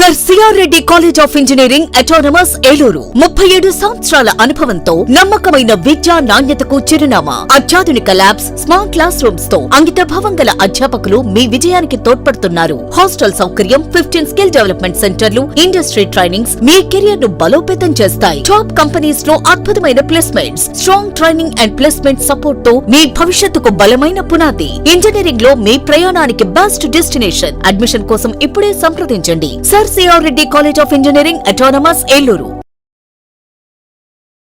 Sir C R Reddy College of Engineering Autonomous Eluru 37 సంవత్సరాల అనుభవంతో నమ్మకమైన విద్యా నాణ్యతకు చిరునామా. అత్యాధునిక ల్యాబ్స్, స్మార్ట్ క్లాస్ రూమ్స్ తో అంకితభావం గల అధ్యాపకులు మీ విజయానికి తోడ్పడుతున్నారు. హాస్టల్ సౌకర్యం, 15 స్కిల్ డెవలప్మెంట్ సెంటర్లు, ఇండస్ట్రీ ట్రైనింగ్స్ మీ కెరియర్ ను బలోపేతం చేస్తాయి. టాప్ కంపెనీస్ లో అద్భుతమైన placements, strong training and placement support తో మీ భవిష్యత్తుకు బలమైన పునాది. ఇంజనీరింగ్ లో మీ ప్రయాణానికి బెస్ట్ డెస్టినేషన్. అడ్మిషన్ కోసం ఇప్పుడే సంప్రదించండి. Sir C R Reddy College of Engineering Autonomous Eluru.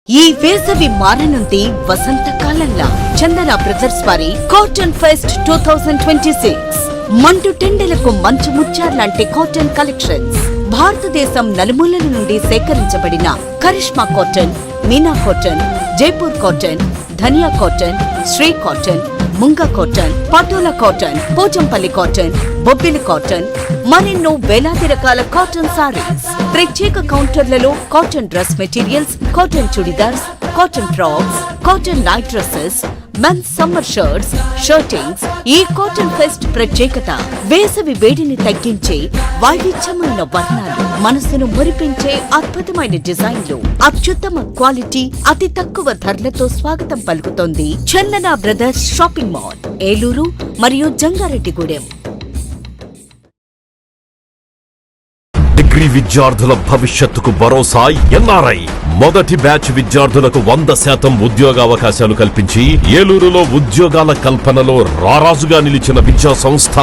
ఈ వేసవి మారనుంది వసంతకాలంలా. చందన బ్రదర్స్ వారి కాటన్ ఫెస్ట్ 2026 మండు టెండలకు మంచు ముత్యాల్లాంటి కాటన్ కలెక్షన్స్. భారతదేశం నలుమూలల నుండి సేకరించబడిన Karishma cotton, Meena cotton, Jaipur cotton, Dhaniya cotton, Shri cotton, Munga cotton, Patola cotton, Pochampally cotton, Bobbili cotton, మరెన్నో వేలాది రకాల కాటన్ సారీస్. ప్రత్యేక కౌంటర్లలో cotton dress materials, cotton chudidars, cotton frocks, cotton night dresses, men's summer shirts, shirtings. ఈ కాటన్ ఫెస్ట్ ప్రత్యేకత వేసవి వేడిని తగ్గించే వైవిధ్యమైన వర్ణాలు, మనసును మురిపించే అద్భుతమైన డిజైన్లు, అత్యుత్తమ క్వాలిటీ, అతి తక్కువ ధరలతో స్వాగతం పలుకుతోంది చందన బ్రదర్స్ షాపింగ్ మాల్, ఏలూరు మరియు జంగారెడ్డిగూడెం. డిగ్రీ విద్యార్థుల భవిష్యత్తుకు భరోసా ఎన్ఆర్ఐ. మొదటి బ్యాచ్ విద్యార్థులకు 100% ఉద్యోగావకాశాలు కల్పించి ఏలూరులో ఉద్యోగాల కల్పనలో రారాజుగా నిలిచిన విద్యా సంస్థ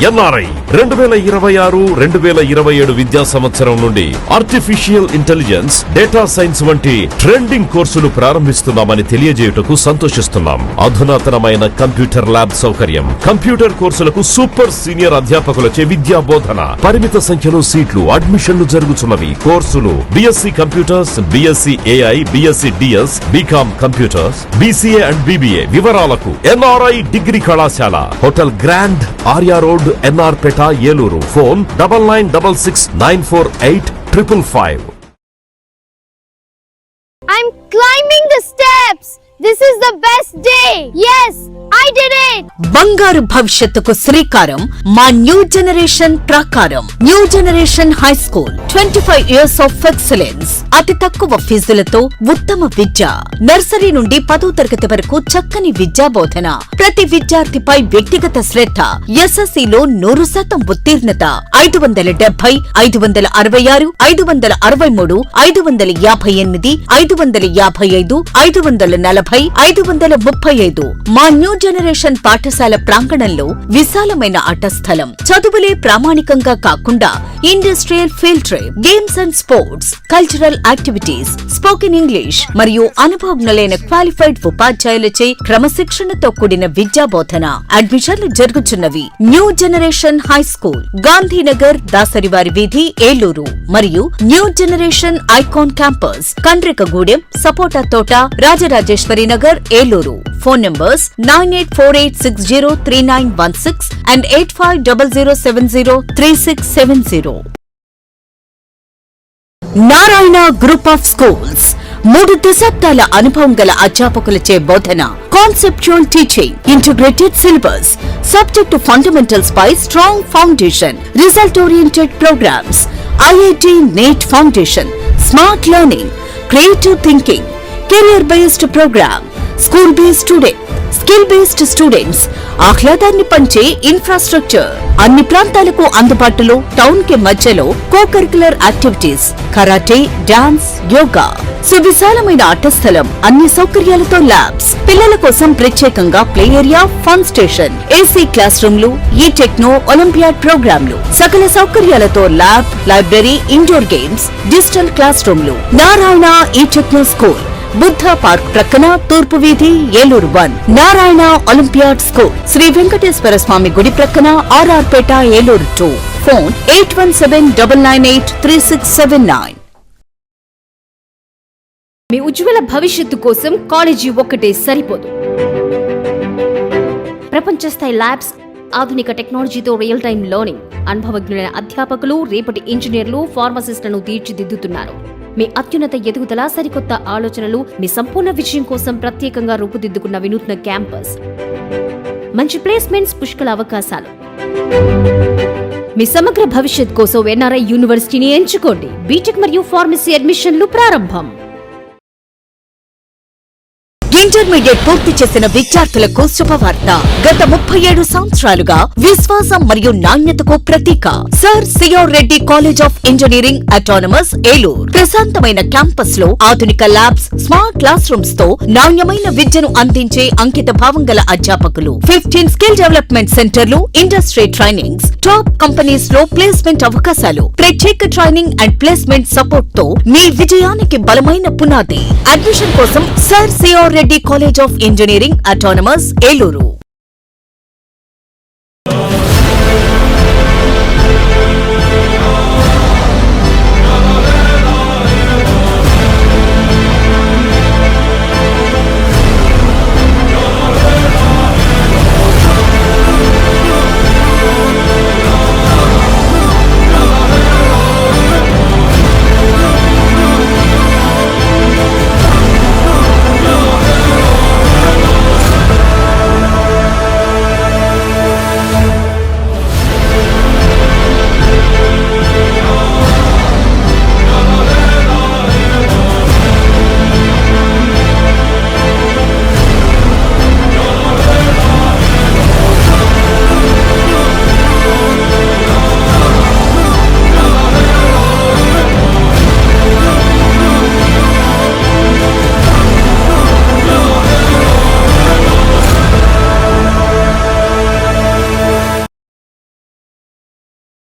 ఎన్ఆర్ఐ. 2026-2027 విద్యా సంవత్సరం నుండి ఆర్టిఫిషియల్ ఇంటెలిజెన్స్, డేటా సైన్స్ వంటి ట్రెండింగ్ కోర్సులు ప్రారంభిస్తున్నామని తెలియజేయుటకు సంతోషిస్తున్నాం. అధునాతనమైన కంప్యూటర్ ల్యాబ్ సౌకర్యం, కంప్యూటర్ కోర్సులకు సూపర్ సీనియర్ అధ్యాపకులచే విద్యా బోధన, పరిమిత సంఖ్యలో సీట్లు, అడ్మిషన్లు జరుగుతున్నవి. కోర్సులు BSc computers, BSc AI, BSc DS, BCom computers, BCA and BBA. వివరాలకు ఎన్ఆర్ఐ డిగ్రీ కళాశాల, hotel grand, Arya road, NR Peta, Eluru. Phone 9966948555. I'm climbing the steps. This is the best day. Yes, I did it. బంగారు భవిష్యత్తుకు శ్రీకారం మా new generation ప్రాకారం. New generation high school, 25 years of excellence. అతి తక్కువ ఫీజులతో ఉత్తమ విద్య. నర్సరీ నుండి 10వ తరగతి వరకు చక్కని విద్యా బోధన. ప్రతి విద్యార్థిపై వ్యక్తిగత శ్రద్ధ. SSCలో 100% ఉత్తీర్ణత. 570, 566, 563, 558, 555, 540, 535. మా న్యూ జనరేషన్ పాఠశాల ప్రాంగణంలో విశాలమైన ఆట స్థలం. చదువులే ప్రామాణికంగా కాకుండా industrial field trip, games and sports, cultural activities, spoken English మరియు అనుభవజ్ఞులైన క్వాలిఫైడ్ ఉపాధ్యాయులచే క్రమశిక్షణతో కూడిన విద్యా బోధన. అడ్మిషన్లు జరుగుతున్నవి. New generation high school, Gandhinagar, దాసరివారి వీధి, ఏలూరు మరియు new generation icon campus, Kandrikagudem, సపోటా తోట, Rajarajeshwari Nagar, Eluru. Phone numbers 9848603916 and 8500703670. Narayana group of schools 3 దశాబ్దాల అనుభవం గల అధ్యాపకులచే బోధన. Conceptual teaching, integrated syllabus, subject fundamentals పై strong foundation, result oriented programmes, IIT NEET foundation, smart learning, creative thinking, career based programme, school based student, skill based students, ఆహ్లాదాన్ని పంచే infrastructure, అన్ని ప్రాంతాలకు అందుబాటులో, టౌన్ కి మధ్యలో co-curricular activities, karate, dance, yoga, సువిశాలమైన ఆట స్థలం, అన్ని సౌకర్యాలతో ల్యాబ్స్, పిల్లల కోసం ప్రత్యేకంగా play area, fun station, AC class రూమ్లు, ఈ టెక్నో ఒలింపియాడ్ ప్రోగ్రాంలు, సకల సౌకర్యాలతో lab, library, indoor games, digital class రూమ్లు. నారాయణ ఈ టెక్నో స్కూల్, బుద్ధ పార్క్ ప్రక్కన, తూర్పు వీధి, ఏలూరు 1. నారాయణ ఒలింపియాడ్ స్కూల్, శ్రీ వెంకటేశ్వర స్వామి గుడి ప్రక్కన, RR పేట, ఏలూరు 2. ఫోన్ 8179983679. మీ ఉజ్వల భవిష్యత్తు కోసం కాలేజీ ఒక్కటే సరిపోదు. ప్రపంచ స్థాయి ల్యాబ్స్, ఆధునిక టెక్నాలజీతో రియల్ టైం లెర్నింగ్, అనుభవజ్ఞులైన అధ్యాపకులు, రేపటి ఇంజనీర్లు, ఫార్మసిస్టులను తీర్చిదిద్దుతున్నారు. మీ అత్యున్నత ఎదుగుదల, సరికొత్త ఆలోచనలు, మీ సంపూర్ణ విజయం కోసం ప్రత్యేకంగా రూపుదిద్దుకున్న వినూత్న క్యాంపస్, మంచి ప్లేస్మెంట్స్, పుష్కల అవకాశాలు. మీ సమగ్ర భవిష్యత్ కోసం ఎన్ఆర్ఐ యూనివర్సిటీని ఎంచుకోండి. బీటెక్ మరియు ఫార్మసీ అడ్మిషన్లు ప్రారంభం. ఇంటర్మీడియట్ పూర్తి చేసిన విద్యార్థులకు శుభవార్త. గత 37 సంవత్సరాలుగా విశ్వాసం మరియు నాణ్యతకు ప్రతీక sir C R Reddy College of Engineering Autonomous Eluru. ప్రశాంతమైన క్యాంపస్ లో ఆధునిక ల్యాబ్స్, స్మార్ట్ క్లాస్ రూమ్స్ తో నాణ్యమైన విద్యను అందించే అంకిత భావం గల అధ్యాపకులు, 15 స్కిల్ డెవలప్మెంట్ సెంటర్లు, ఇండస్ట్రీ ట్రైనింగ్స్, టాప్ కంపెనీస్ లో ప్లేస్మెంట్ అవకాశాలు, ప్రత్యేక ట్రైనింగ్ అండ్ ప్లేస్మెంట్ సపోర్ట్ తో మీ విజయానికి బలమైన పునాది. అడ్మిషన్ కోసం Sir C R Reddy College of Engineering Autonomous Eluru.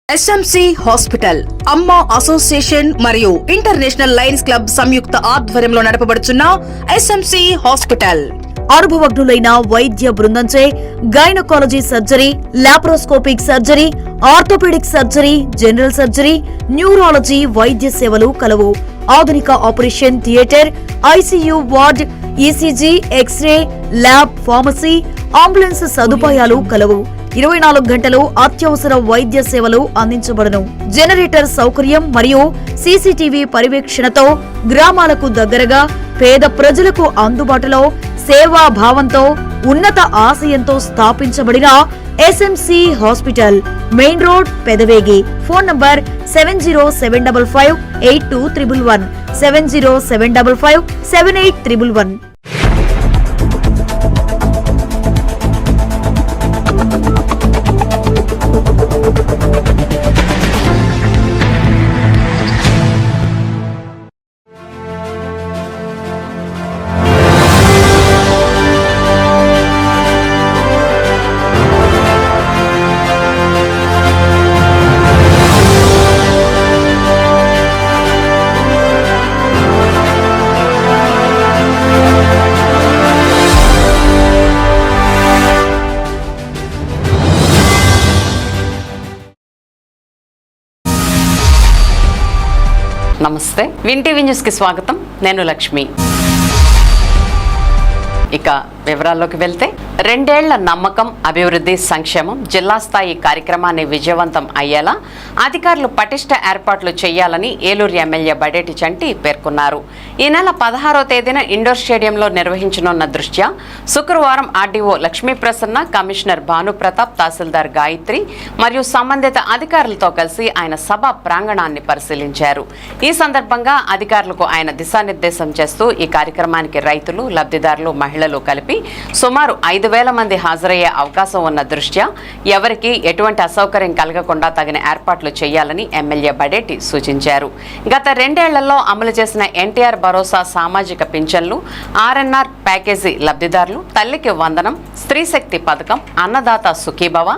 SMC Hospital, Amma Association మరియు ఇంటర్నేషనల్ లయన్స్ క్లబ్ సంయుక్త ఆధ్వర్యంలో నడపబడుచున్న ఎస్ఎంసి హాస్పిటల్ అనుభవజ్ఞులైన వైద్య బృందంచే gynaecology surgery, laparoscopic surgery, orthopaedic surgery, general surgery, neurology వైద్య సేవలు కలవు. ఆధునిక operation theatre, ICU ward, ECG, X-ray, lab, pharmacy, ambulance సదుపాయాలు కలవు. 24 గంటలు అత్యవసర వైద్య సేవలు అందించబడును. జనరేటర్ సౌకర్యం మరియు సీసీటీవీ పర్యవేక్షణతో గ్రామాలకు దగ్గరగా పేద ప్రజలకు అందుబాటులో సేవా భావంతో ఉన్నత ఆశయంతో స్థాపించబడిన SMC hospital, main road, Pedavegi. Phone number 7075582111 70755811. నమస్తే, విన్ టీవీ న్యూస్కి స్వాగతం. నేను లక్ష్మి. ఇక వివరాల్లోకి వెళ్తే, 2 ఏళ్ల నమ్మకం, అభివృద్ధి, సంక్షేమం జిల్లా స్థాయి కార్యక్రమాన్ని విజయవంతం అయ్యేలా అధికారులు పటిష్ట ఏర్పాట్లు చేయాలని ఏలూరు ఎమ్మెల్యే బడేటి చంటి పేర్కొన్నారు. ఈ నెల 16వ తేదీన ఇండోర్ స్టేడియంలో నిర్వహించనున్న దృష్ట్యా శుక్రవారం ఆర్డీఓ లక్ష్మీప్రసన్న, కమిషనర్ భానుప్రతాప్, తహసీల్దార్ గాయత్రి మరియు సంబంధిత అధికారులతో కలిసి ఆయన సభ ప్రాంగణాన్ని పరిశీలించారు. ఈ సందర్భంగా అధికారులకు ఆయన దిశానిర్దేశం చేస్తూ ఈ కార్యక్రమానికి రైతులు, లబ్ధిదారులు, మహిళలు కలిపి సుమారు 5,000 మంది హాజరయ్యే అవకాశం ఉన్న దృష్ట్యా ఎవరికి ఎటువంటి అసౌకర్యం కలగకుండా తగిన ఏర్పాట్లు చేయాలని ఎమ్మెల్యే బడేటి సూచించారు. గత 2 ఏళ్లలో అమలు చేసిన ఎన్టీఆర్ భరోసా సామాజిక పింఛన్లు, ఆర్ఎన్ఆర్ ప్యాకేజీ లబ్ధిదారులు, తల్లికి వందనం, స్త్రీ శక్తి పథకం, అన్నదాత సుఖీభవ,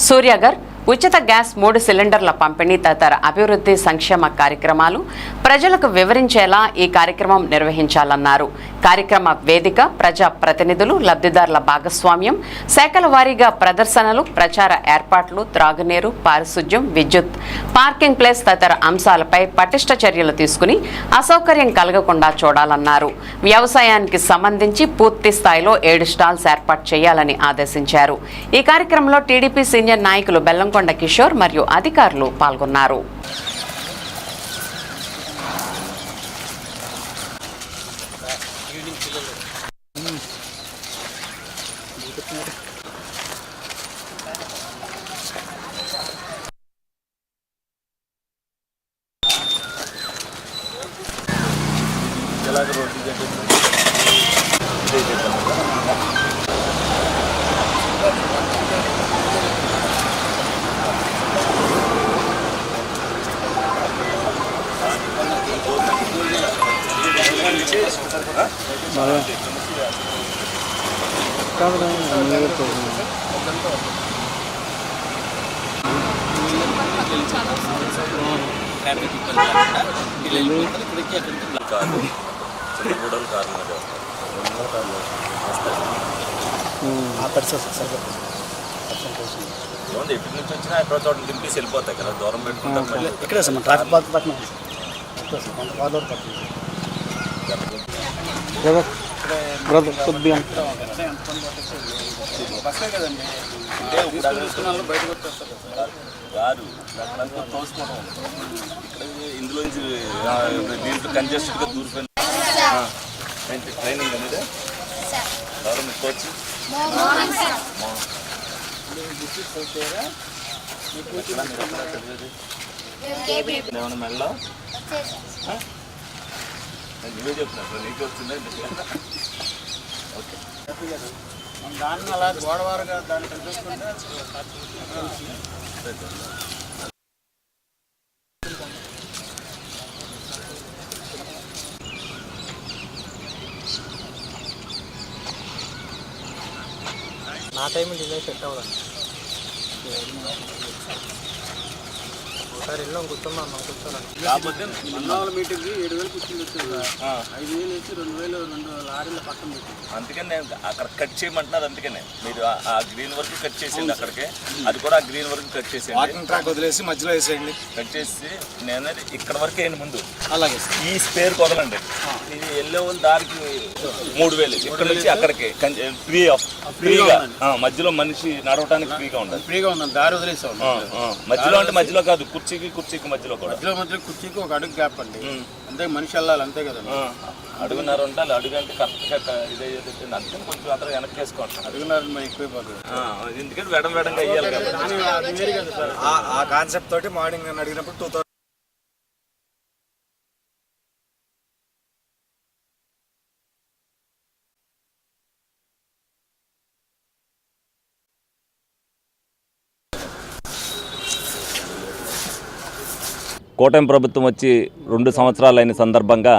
సూర్యగర్, ఉచిత గ్యాస్ 3 సిలిండర్ల పంపిణీ తదితర అభివృద్ధి సంక్షేమ కార్యక్రమాలు ప్రజలకు వివరించేలా ఈ కార్యక్రమం నిర్వహించాలన్నారు. కార్యక్రమ వేదిక, ప్రజా ప్రతినిధులు, లబ్ధిదారుల భాగస్వామ్యం, శాఖల వారీగా ప్రదర్శనలు, ప్రచార ఏర్పాట్లు, త్రాగునీరు, పారిశుధ్యం, విద్యుత్, పార్కింగ్ ప్లేస్ తదితర అంశాలపై పటిష్ట చర్యలు తీసుకుని అసౌకర్యం కలగకుండా చూడాలన్నారు. వ్యవసాయానికి సంబంధించి పూర్తి స్థాయిలో 7 స్టాల్స్ ఏర్పాటు చేయాలని ఆదేశించారు. ఈ కార్యక్రమంలో టీడీపీ సీనియర్ నాయకులు బెల్లంకొండ కిషోర్ మరియు అధికారులు పాల్గొన్నారు. ఎప్పటి నుంచి వచ్చినా ఎక్కడో చోట దింపేసి వెళ్ళిపోతాయి కదా, దూరం పెట్టుకుంటాం. ఇక్కడే సార్ ట్రాఫిక్ బాత్ పక్కన కొద్దిగా గారు అక్కడంతా తోసుకోవడం ఇక్కడ ఇందులో నుంచి దీంట్లో కంజెస్టెడ్గా దూరిపోయింది. ట్రైనింగ్ అనేది ఎవరు మీ కోచ్? ఏమన్నా మెల్ల నువ్వే చెప్తున్నా, నీకు వచ్చిందా? ఓకే, దాన్ని అలా గోడవారుగా దాన్ని చూసుకుంటే నా టైం డిజైన్ సెట్ అవ్వదండి. ఒకసారి వెళ్ళాం కూర్చున్నాం కూర్చోండి. కాకపోతే మన్నవాళ్ళ మీటింగ్కి 7,000 కూర్చుని వచ్చింది. 5,000 వేసి 2,000 2 లారీల పక్కన పెట్టి అందుకని నేను అక్కడ కట్ చేయమంటున్నారు. అందుకనే మీరు ఆ గ్రీన్ వర్క్ కట్ చేసేయండి అక్కడికి, అది కూడా ఆ గ్రీన్ వర్క్ కట్ చేసేయండి. వాకింగ్ ట్రాక్ వదిలేసి మధ్యలో వేసేయండి. కట్ చేసి నేను ఇక్కడ వరకు వేయండి ముందు. అలాగే ఈ స్పేర్ వదలండి. ఇది వెళ్ళే వాళ్ళు దానికి 3,000 ఇక్కడ నుంచి అక్కడికి ఫ్రీగా, మధ్యలో మనిషి నడవడానికి ఫ్రీగా ఉండాలి. ఫ్రీగా ఉందండి, దారి వదిలేసాం. మధ్యలో అంటే మధ్యలో కాదు, కుర్చీకి మధ్యలో కూడా. మధ్యలో కుర్చీకి ఒక అడుగు గ్యాప్ అండి, అంతే మనిషి వెళ్ళాలి అంతే కదండి. అడుగున్నర ఉండాలి. అడుగు అంటే కరెక్ట్గా ఇదే అందుకని కొంచెం అందరూ వెనక్కి వేసుకోండి. అడుగున్నర ఎక్కువైపోతుంది, ఎందుకంటే వేడంగా వేయాలి కదా. ఆ కాన్సెప్ట్ తోటి మార్నింగ్ నేను అడిగినప్పుడు 2,000. కూటమి ప్రభుత్వం వచ్చి 2 సంవత్సరాలైన సందర్భంగా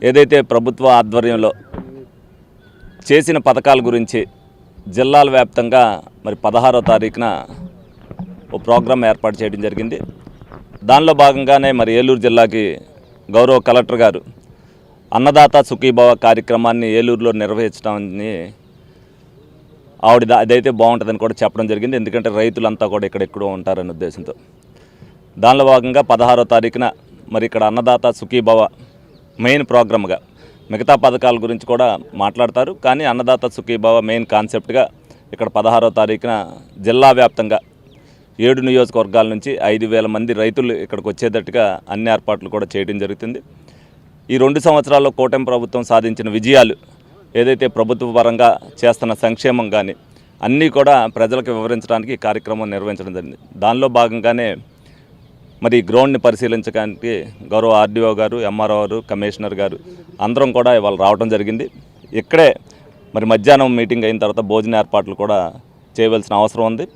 ఏదైతే ప్రభుత్వ ఆధ్వర్యంలో చేసిన పథకాల గురించి జిల్లాల వ్యాప్తంగా మరి 16వ తారీఖున ఓ ప్రోగ్రాం ఏర్పాటు చేయడం జరిగింది. దానిలో భాగంగానే మరి ఏలూరు జిల్లాకి గౌరవ కలెక్టర్ గారు అన్నదాత సుఖీభవ కార్యక్రమాన్ని ఏలూరులో నిర్వహించడాన్ని అదైతే బాగుంటుందని కూడా చెప్పడం జరిగింది. ఎందుకంటే రైతులంతా కూడా ఇక్కడెక్కడో ఉంటారనే ఉద్దేశంతో దానిలో భాగంగా 16వ తారీఖున మరి ఇక్కడ అన్నదాత సుఖీభవ మెయిన్ ప్రోగ్రామ్గా మిగతా పథకాల గురించి కూడా మాట్లాడతారు. కానీ అన్నదాత సుఖీభవ మెయిన్ కాన్సెప్ట్గా ఇక్కడ 16వ తారీఖున జిల్లా వ్యాప్తంగా 7 నియోజకవర్గాల నుంచి 5,000 మంది రైతులు ఇక్కడికి వచ్చేటట్టుగా అన్ని ఏర్పాట్లు కూడా చేయడం జరుగుతుంది. ఈ 2 సంవత్సరాల్లో కూటమి ప్రభుత్వం సాధించిన విజయాలు, ఏదైతే ప్రభుత్వ పరంగా చేస్తున్న సంక్షేమం కానీ అన్నీ కూడా ప్రజలకు వివరించడానికి ఈ కార్యక్రమం నిర్వహించడం జరిగింది. దానిలో భాగంగానే మరి గ్రౌండ్ని పరిశీలించడానికి గౌరవ ఆర్డీఓ గారు, ఎంఆర్ఓ గారు, కమిషనర్ గారు అందరం కూడా ఇవాళ రావడం జరిగింది. ఇక్కడే మరి మధ్యాహ్నం మీటింగ్ అయిన తర్వాత భోజన ఏర్పాట్లు కూడా చేయవలసిన అవసరం ఉంది.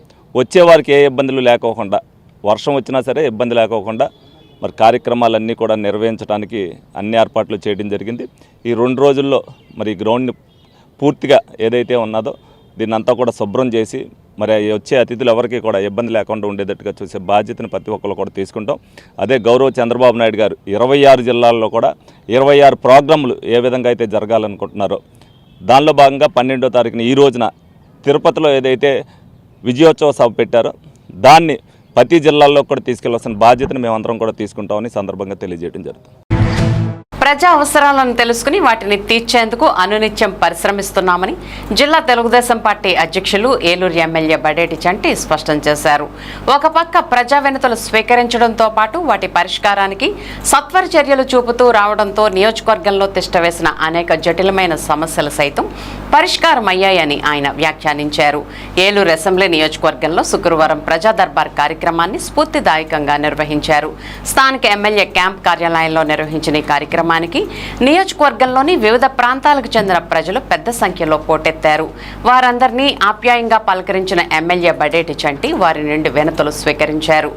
వచ్చేవారికి ఏ ఇబ్బందులు లేకోకుండా, వర్షం వచ్చినా సరే ఇబ్బంది లేకోకుండా మరి కార్యక్రమాలన్నీ కూడా నిర్వహించడానికి అన్ని ఏర్పాట్లు చేయడం జరిగింది. ఈ 2 రోజుల్లో మరి గ్రౌండ్ని పూర్తిగా ఏదైతే ఉన్నదో దీన్నంతా కూడా శుభ్రం చేసి మరి వచ్చే అతిథులు ఎవరికి కూడా ఇబ్బంది లేకుండా ఉండేటట్టుగా చూసే బాధ్యతను ప్రతి ఒక్కరు కూడా తీసుకుంటాం. అదే గౌరవ చంద్రబాబు నాయుడు గారు 26 జిల్లాల్లో కూడా 26 ప్రోగ్రాంలు ఏ విధంగా అయితే జరగాలనుకుంటున్నారో దానిలో భాగంగా 12వ తారీఖున ఈ రోజున తిరుపతిలో ఏదైతే విజయోత్సవ సభ పెట్టారో దాన్ని ప్రతి జిల్లాల్లో కూడా తీసుకెళ్లాల్సిన బాధ్యతను మేమందరం కూడా తీసుకుంటామని సందర్భంగా తెలియజేయడం జరుగుతుంది. ప్రజా అవసరాలను తెలుసుకుని వాటిని తీర్చేందుకు అనునిత్యం పరిశ్రమిస్తున్నామని జిల్లా తెలుగుదేశం పార్టీ అధ్యక్షులు ఏలూరు ఎమ్మెల్యే బడేటి చంటి స్పష్టం చేశారు. ఒక పక్క ప్రజా వినతులు స్వీకరించడంతో పాటు వాటి పరిష్కారానికి సత్వర చర్యలు చూపుతూ రావడంతో నియోజకవర్గంలో తిష్టవేసిన అనేక జటిలమైన సమస్యలు సైతం పరిష్కారమయ్యాయని ఆయన వ్యాఖ్యానించారు. ఏలూరు అసెంబ్లీ నియోజకవర్గంలో శుక్రవారం ప్రజా దర్బార్ కార్యక్రమాన్ని స్ఫూర్తిదాయకంగా నిర్వహించారు. స్థానిక ఎమ్మెల్యే క్యాంప్ కార్యాలయంలో నిర్వహించిన ఈ కార్యక్రమాన్ని కార్యక్రమానికి నియోజకవర్గంలోని వివిధ ప్రాంతాలకు చెందిన ప్రజలు పెద్ద సంఖ్యలో పోటెత్తారు. వారందరినీ ఆప్యాయంగా పలకరించిన ఎమ్మెల్యే బడేటి చంటి వారి నుండి వినతులు స్వీకరించారు.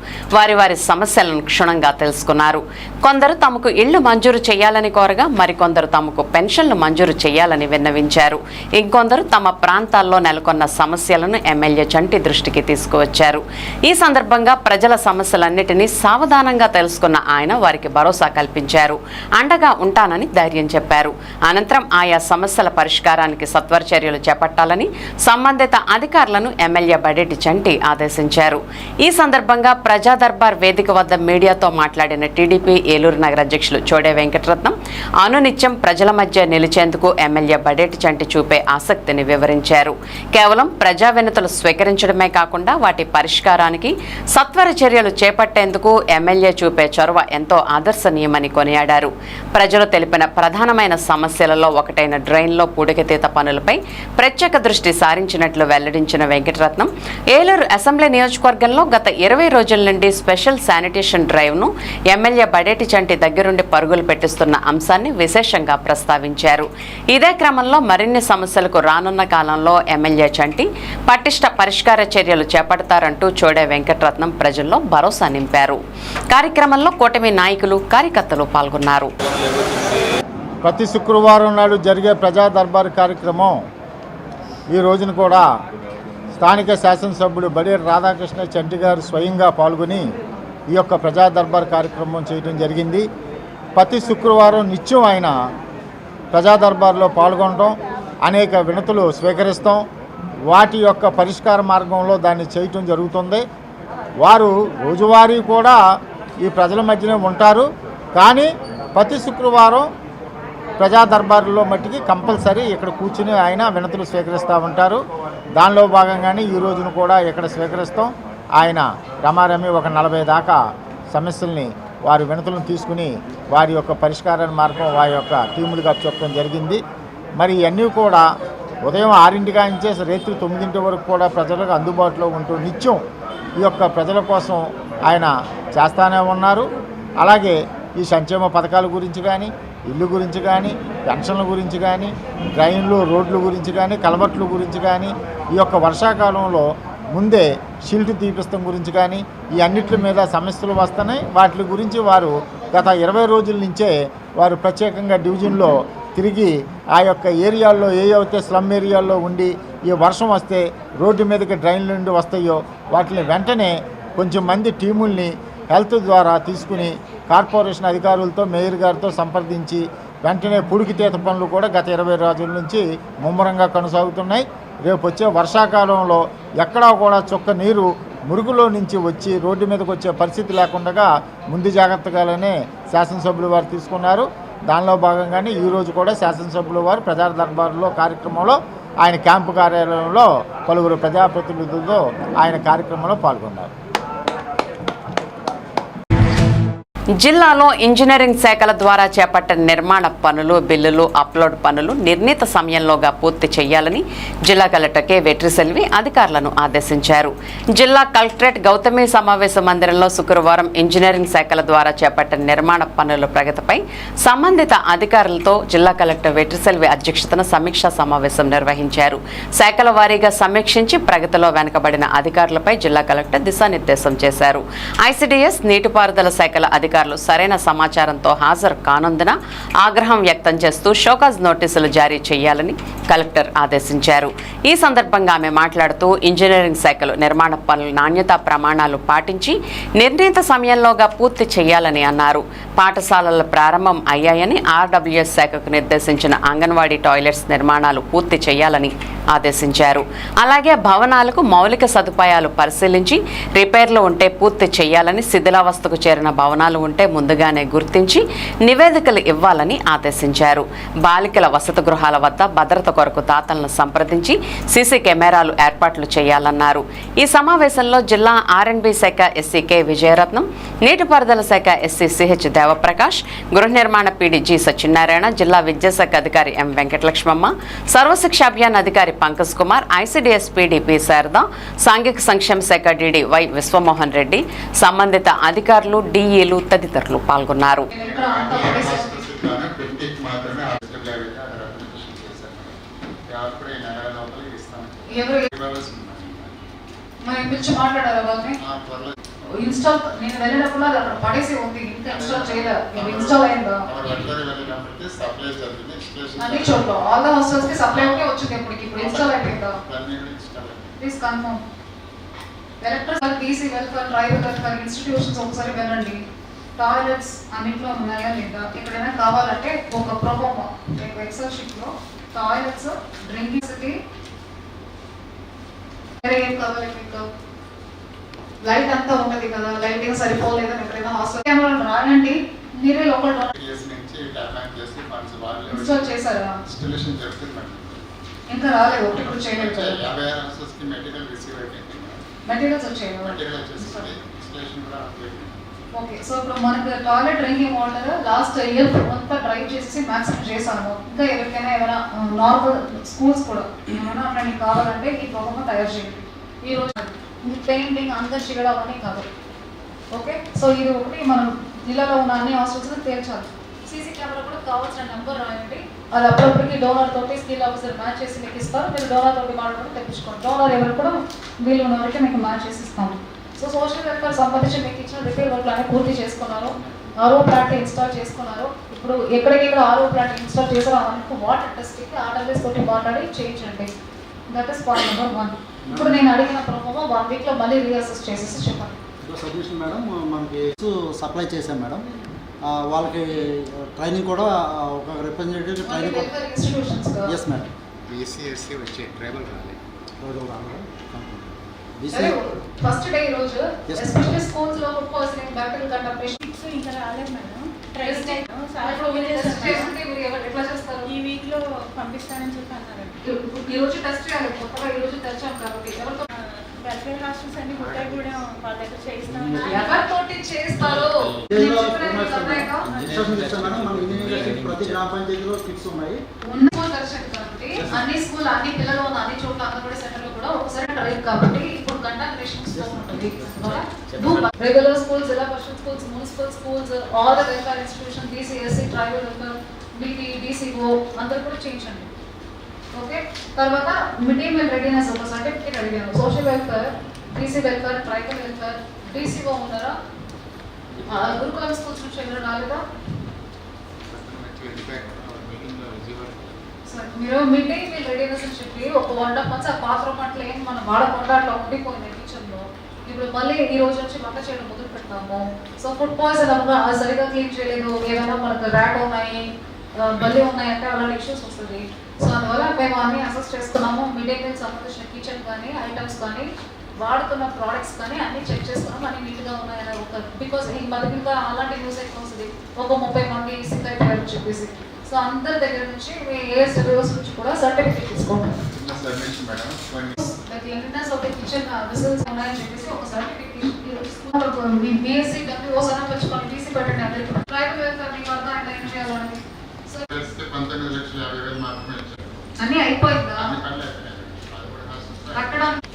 వారి సమస్యలను క్షుణ్ణంగా తెలుసుకున్నారు. కొందరు తమకు ఇళ్లు మంజూరు చేయాలని కోరగా మరికొందరు తమకు పెన్షన్లు మంజూరు చేయాలని విన్నవించారు. ఇంకొందరు తమ ప్రాంతాల్లో నెలకొన్న సమస్యలను ఎమ్మెల్యే చంటి దృష్టికి తీసుకువచ్చారు. ఈ సందర్భంగా ప్రజల సమస్యలన్నిటినీ సావధానంగా తెలుసుకున్న ఆయన వారికి భరోసా కల్పించారు. అండగా ఉంటానని ధైర్యం చెప్పారు. అనంతరం ఆయా సమస్యల పరిష్కారానికి సత్వర చర్యలు చేపట్టాలని సంబంధిత అధికారులను ఎమ్మెల్యే బడేటి చంటి ఆదేశించారు. ఈ సందర్భంగా ప్రజా దర్బార్ వేదిక వద్ద మీడియాతో మాట్లాడిన టీడీపీ ఏలూరు నగర అధ్యక్షులు చోడే వెంకటరత్నం అనునిత్యం ప్రజల మధ్య నిలిచేందుకు ఎమ్మెల్యే బడేటి చంటి చూపే ఆసక్తిని వివరించారు. కేవలం ప్రజా వినతులు స్వీకరించడమే కాకుండా వాటి పరిష్కారానికి సత్వర చర్యలు చేపట్టేందుకు ఎమ్మెల్యే చూపే చొరవ ఎంతో ఆదర్శనీయమని కొనియాడారు. ప్రజలు తెలిపిన ప్రధానమైన సమస్యలలో ఒకటైన డ్రైన్లో పూడికతీత పనులపై ప్రత్యేక దృష్టి సారించినట్లు వెల్లడించిన వెంకటరత్నం ఏలూరు అసెంబ్లీ నియోజకవర్గంలో గత 20 రోజుల నుండి స్పెషల్ శానిటేషన్ డ్రైవ్ను ఎమ్మెల్యే బడేటి చంటి దగ్గరుండి పరుగులు పెట్టిస్తున్న అంశాన్ని విశేషంగా ప్రస్తావించారు. ఇదే క్రమంలో మరిన్ని సమస్యలకు రానున్న కాలంలో ఎమ్మెల్యే చంటి పటిష్ట పరిష్కార చర్యలు చేపడతారంటూ చోడే వెంకటరత్నం ప్రజల్లో భరోసా నింపారు. కార్యక్రమంలో కూటమి నాయకులు కార్యకర్తలు పాల్గొన్నారు. ప్రతి శుక్రవారం నాడు జరిగే ప్రజా దర్బార్ కార్యక్రమం ఈ రోజున కూడా స్థానిక శాసనసభ్యుడు బడేటి రాధాకృష్ణ చంటి గారు స్వయంగా పాల్గొని ఈ యొక్క ప్రజా దర్బార్ కార్యక్రమం చేయడం జరిగింది. ప్రతి శుక్రవారం నిత్యం ఆయన ప్రజా దర్బార్లో పాల్గొనడం, అనేక వినతులు స్వీకరిస్తాం, వాటి యొక్క పరిష్కార మార్గంలో దాన్ని చేయటం జరుగుతుంది. వారు రోజువారీ కూడా ఈ ప్రజల మధ్యనే ఉంటారు. కానీ ప్రతి శుక్రవారం ప్రజా దర్బారులో మట్టికి కంపల్సరీ ఇక్కడ కూర్చుని ఆయన వినతులు స్వీకరిస్తూ ఉంటారు. దానిలో భాగంగానే ఈ రోజున కూడా ఇక్కడ స్వీకరిస్తాం. ఆయన రమారమి ఒక 40 దాకా సమస్యల్ని వారి వినతులను తీసుకుని వారి యొక్క పరిష్కార మార్గం వారి యొక్క టీములుగా చెప్పడం జరిగింది. మరి ఇవన్నీ కూడా ఉదయం 6 నుంచి రాత్రి 9 వరకు కూడా ప్రజలకు అందుబాటులో ఉంటూ నిత్యం ఈ యొక్క ప్రజల కోసం ఆయన చేస్తూనే ఉన్నారు. అలాగే ఈ సంక్షేమ పథకాల గురించి కానీ, ఇల్లు గురించి కానీ, పెన్షన్ల గురించి కానీ, డ్రైన్లు రోడ్ల గురించి కానీ, కలబట్ల గురించి కానీ, ఈ యొక్క వర్షాకాలంలో ముందే షీల్డ్ తీపిస్తం గురించి కానీ ఈ అన్నిటి మీద సమస్యలు వస్తున్నాయి. వాటి గురించి వారు గత 20 రోజుల నుంచే వారు ప్రత్యేకంగా డివిజన్లో తిరిగి ఆ యొక్క ఏరియాల్లో అయితే స్లమ్ ఏరియాల్లో ఉండి ఈ వర్షం వస్తే రోడ్డు మీదకి డ్రైన్ల నుండి వస్తాయో వాటిని వెంటనే కొంచెం మంది టీముల్ని హెల్త్ ద్వారా తీసుకుని కార్పొరేషన్ అధికారులతో మేయర్ గారితో సంప్రదించి వెంటనే పూడికితీత పనులు కూడా గత 20 రోజుల నుంచి ముమ్మరంగా కొనసాగుతున్నాయి. రేపు వచ్చే వర్షాకాలంలో ఎక్కడా కూడా చుక్క నీరు మురుగులో నుంచి వచ్చి రోడ్డు మీదకి వచ్చే పరిస్థితి లేకుండా ముందు జాగ్రత్తగానే శాసనసభ్యులు వారు తీసుకున్నారు. దానిలో భాగంగానే ఈరోజు కూడా శాసనసభ్యులు వారు ప్రజా దర్బారులో కార్యక్రమంలో ఆయన క్యాంపు కార్యాలయంలో పలువురు ప్రజాప్రతినిధులతో ఆయన కార్యక్రమంలో పాల్గొన్నారు. జిల్లాలో ఇంజనీరింగ్ శాఖల ద్వారా చేపట్టిన నిర్మాణ పనులు, బిల్లులు, అప్లోడ్ పనులు నిర్ణీత సమయంలోగా పూర్తి చేయాలని జిల్లా కలెక్టర్ కె వెట్రిసెల్వి అధికారులను ఆదేశించారు. జిల్లా కలెక్టరేట్ గౌతమి సమావేశ మందిరంలో శుక్రవారం ఇంజనీరింగ్ శాఖల ద్వారా చేపట్టిన నిర్మాణ పనుల ప్రగతిపై సంబంధిత అధికారులతో జిల్లా కలెక్టర్ వెట్రిసెల్వి అధ్యక్షతన సమీక్షా సమావేశం నిర్వహించారు. శాఖల వారీగా సమీక్షించి ప్రగతిలో వెనుకబడిన అధికారులపై జిల్లా కలెక్టర్ దిశానిర్దేశం చేశారు. ఐసిడిఎస్, నీటిపారుదల శాఖల అధికారులు సరైన సమాచారంతో హాజరు కానందున ఆగ్రహం వ్యక్తం చేస్తూ షోకాజ్ నోటీసులు జారీ చేయాలని కలెక్టర్ ఆదేశించారు. ఈ సందర్భంగా ఆమె మాట్లాడుతూ ఇంజనీరింగ్ శాఖలు నిర్మాణ పనుల నాణ్యతా ప్రమాణాలు పాటించి నిర్ణీత సమయంలోగా పూర్తి చేయాలని అన్నారు. పాఠశాలల ప్రారంభం అయ్యాయని ఆర్డబ్ల్యూఎస్ శాఖకు నిర్దేశించిన అంగన్వాడీ టాయిలెట్స్ నిర్మాణాలు పూర్తి చేయాలని ఆదేశించారు. అలాగే భవనాలకు మౌలిక సదుపాయాలు పరిశీలించి రిపేర్లు ఉంటే పూర్తి చేయాలని, శిథిలావస్థకు చేరిన భవనాలు ఉంటే ముందుగానే గుర్తించి నివేదికలు ఇవ్వాలని ఆదేశించారు. బాలికల వసతి గృహాల వద్ద భద్రత కొరకు దాతలను సంప్రదించి సీసీ కెమెరాలు ఏర్పాట్లు చేయాలన్నారు. ఈ సమావేశంలో జిల్లా ఆర్ఎండ్బి శాఖ ఎస్సీ కె విజయరత్నం, నీటిపారుదల శాఖ ఎస్సీ సిహెచ్ దేవప్రకాష్, గృహ నిర్మాణ పీడీ జి సత్యనారాయణ, జిల్లా విద్యాశాఖ అధికారి ఎం వెంకటలక్ష్మమ్మ, సర్వశిక్ష అభియాన్ అధికారి Pankaj Kumar, ICDS PD P Sharada, సాంఘిక సంక్షేమ శాఖ డీడీ వై విశ్వమోహన్ రెడ్డి, సంబంధిత అధికారులు, డిఈలు తదితరులు పాల్గొన్నారు. ఎవరు మరి పిలిచి మాట్లాడారా వాళ్ళని? ఇన్స్టాల్ నేను వెళ్ళినప్పుడు అది అక్కడ పడేసి ఉంది, ఇంకా ఇన్స్టాల్ చేయలేదు. ఇన్స్టాల్ అయిందా అన్ని చోట్ల? ఆల్ ద హాస్టల్స్ కి సప్లై ఒకటే వచ్చింది ఎప్పటికి, ఇప్పుడు ఇన్స్టాల్ అయిపోయిందా? Please confirm. Electrical, BC welfare, tribal welfare institutions ఒకసారి వెళ్ళండి. టాయిలెట్స్ అన్నింటిలో ఉన్నాయా లేదా? ఎక్కడైనా కావాలంటే ఒక ప్రోమో ఎక్సెల్ షీట్ లో టాయిలెట్స్, డ్రింకింగ్ కి ఏం కావాలి మీకు? లైట్ అంతా ఉంటది కదా, లైటింగ్ సరిపోలేదని ఎక్కడైనా హాస్టల్ కెమెరా రాయండి. మీరే లోకల్ ఇన్స్టాల్ చేశారా? ఇంకా రాలేదు, ఇప్పుడు చేయలేదు కదా. మెటీరియల్స్ వచ్చాయి. ఓకే, సో ఇప్పుడు మనకి toilet, drinking water last year అంతా డ్రైవ్ చేసి మ్యాక్సిమం చేశాను. ఇంకా ఎవరికైనా ఏమైనా నార్మల్ స్కూల్స్ కూడా ఏమైనా అట్లా కావాలంటే ఈ ప్రోగ్రామ్ తయారు చేయండి. ఈ రోజు పెయింటింగ్ అందరు చేయడం అవన్నీ కాదు. ఓకే, సో ఇది ఒకటి మనం జిల్లాలో ఉన్న అన్ని హాస్టల్స్ తేల్చాలి. సీసీ కెమెరా కూడా కావాల్సిన నెంబర్ రాయండి. అది అప్పుడప్పటికి డోనర్ తోటి స్కిల్ ఆఫీసర్ మ్యాచ్ చేసి మీకు ఇస్తారు. మీరు డోనర్ తోటి మాట్లాడుకుంటే తెప్పించుకోండి. డోనర్ ఎవరు కూడా వీళ్ళు ఉన్న వరకు మీకు మ్యాచ్ చేసి ఇస్తాము. సో సోషల్ వెల్ఫేర్ సంబంధించి మీకు ఇచ్చిన రిపేర్ వర్క్లు అన్ని పూర్తి చేసుకున్నారు. ఆర్ఓ ప్లాంట్ ఇన్స్టాల్ చేసుకున్నారు. ఇప్పుడు ఎక్కడికెక్కడ ఆర్ఓ ప్లాంట్ ఇన్స్టాల్ చేశారో అవన్నీ వాటర్ టెస్టింగ్ ఆర్డర్స్ తోటి మాట్లాడి చేయించండి. That is point number 1. ఇప్పుడు నేను అడిగిన ప్రోమో 1 వీక్లో మళ్ళీ రీఅసెస్ చేసేసి చెప్పండి. సబ్మిషన్ మేడం, మనకి సప్లై చేశాం మేడం. వాళ్ళకి ట్రైనింగ్ కూడా ఒక representative training institutions. Yes madam. BCSC వచ్చే ట్రైబల్ రాలేదు. ఫస్ట్ డే ఈ రోజు ఎస్పెషల్లీ స్కూల్స్ లో ఫుడ్ పాయిజనింగ్, బ్యాక్టీరియల్ కంటామినేషన్ ఇంకా రాలేదు మేడం. టెస్ట్ చేస్తుంటే మీరు ఎట్లా చేస్తారు? ఈ వీక్ లో పంపిస్తానని చెప్పి అన్నారు. ఈ రోజు టెస్ట్ చేయాలి, కొత్తగా ఈ రోజు తెచ్చాం కాబట్టి. ఎవరితో వెల్ఫేర్ హాస్టల్స్ అన్ని గుట్టాయి కూడా వాళ్ళ దగ్గర చేయిస్తాం. ఎవరితోటి చేస్తారు? ప్రతి గ్రామ పంచాయతీలో కిట్స్ ఉన్నాయి. అన్ని స్కూల్, అన్ని పిల్లలు ఉన్న అన్ని చోట్ల అంగన్వాడీ సెంటర్ లో కూడా ఒకసారి డ్రైవ్ కాబట్టి ఇప్పుడు కంటామినేషన్ ఉంటుంది. Regular schools, Zilla Parishad schools, municipal schools, all the welfare institution, BC, SC, tribal welfare, BP, DCO అందరూ కూడా చేయించండి. ఓకే, తర్వాత మిడ్ డే మీల్ రెడీనెస్ ఒక సర్టిఫికేట్ అడిగాను. Social welfare, BC welfare, tribal welfare, DCO ఉన్నారా? గురుకులం స్కూల్స్ నుంచి ఎవరు రాలేదా? మీరు మిడ్ డే మీల్ రెడీనెస్ అని చెప్పి ఒక 1.5 months ఆ పాత్ర అట్లా ఏం మనం వాడకుండా అట్లా ఉండిపోయింది కిచెన్లో. ఇప్పుడు మళ్ళీ ఈ రోజు నుంచి వంట చేయడం మొదలు పెట్టాము. సో ఫుడ్ పాయిజన్ సరిగా క్లీన్ చేయలేదు, ఏమైనా మనకు ర్యాట్ ఉన్నాయి, బల్లి ఉన్నాయి అంటే అలాంటి ఇష్యూస్ వస్తుంది. సో అందువల్ల మేము అన్ని అసెస్ చేస్తున్నాము. మిడ్ డే మీల్ సంబంధించిన కిచెన్ కానీ, ఐటమ్స్ కానీ, వాడుతున్న ప్రోడక్ట్స్ కానీ అన్ని చెక్ చేసుకున్నాం. అన్ని నీట్గా ఉన్నాయని ఒక బికాస్ మనకి ఇంకా అలాంటి న్యూస్ ఎక్కువ వస్తుంది, ఒక 30 మంది సిక్ అయిపోయారు చెప్పేసి. సో అందరి దగ్గర నుంచి ఏ సర్వీస్ నుంచి కూడా సర్టిఫికేట్ తీసుకోండి. Cleanliness of the kitchen whistles ఉన్నాయని చెప్పేసి ఒక సర్టిఫికేట్ మీ బీఎస్సీ డబ్ల్యూఓ సమర్పించుకొని తీసి పెట్టండి అందరికీ. ట్రైబల్ వెల్ఫేర్ మీ వద్ద ఆయన ఏం చేయాలండి? అన్నీ అయిపోయిందా? కట్టడానికి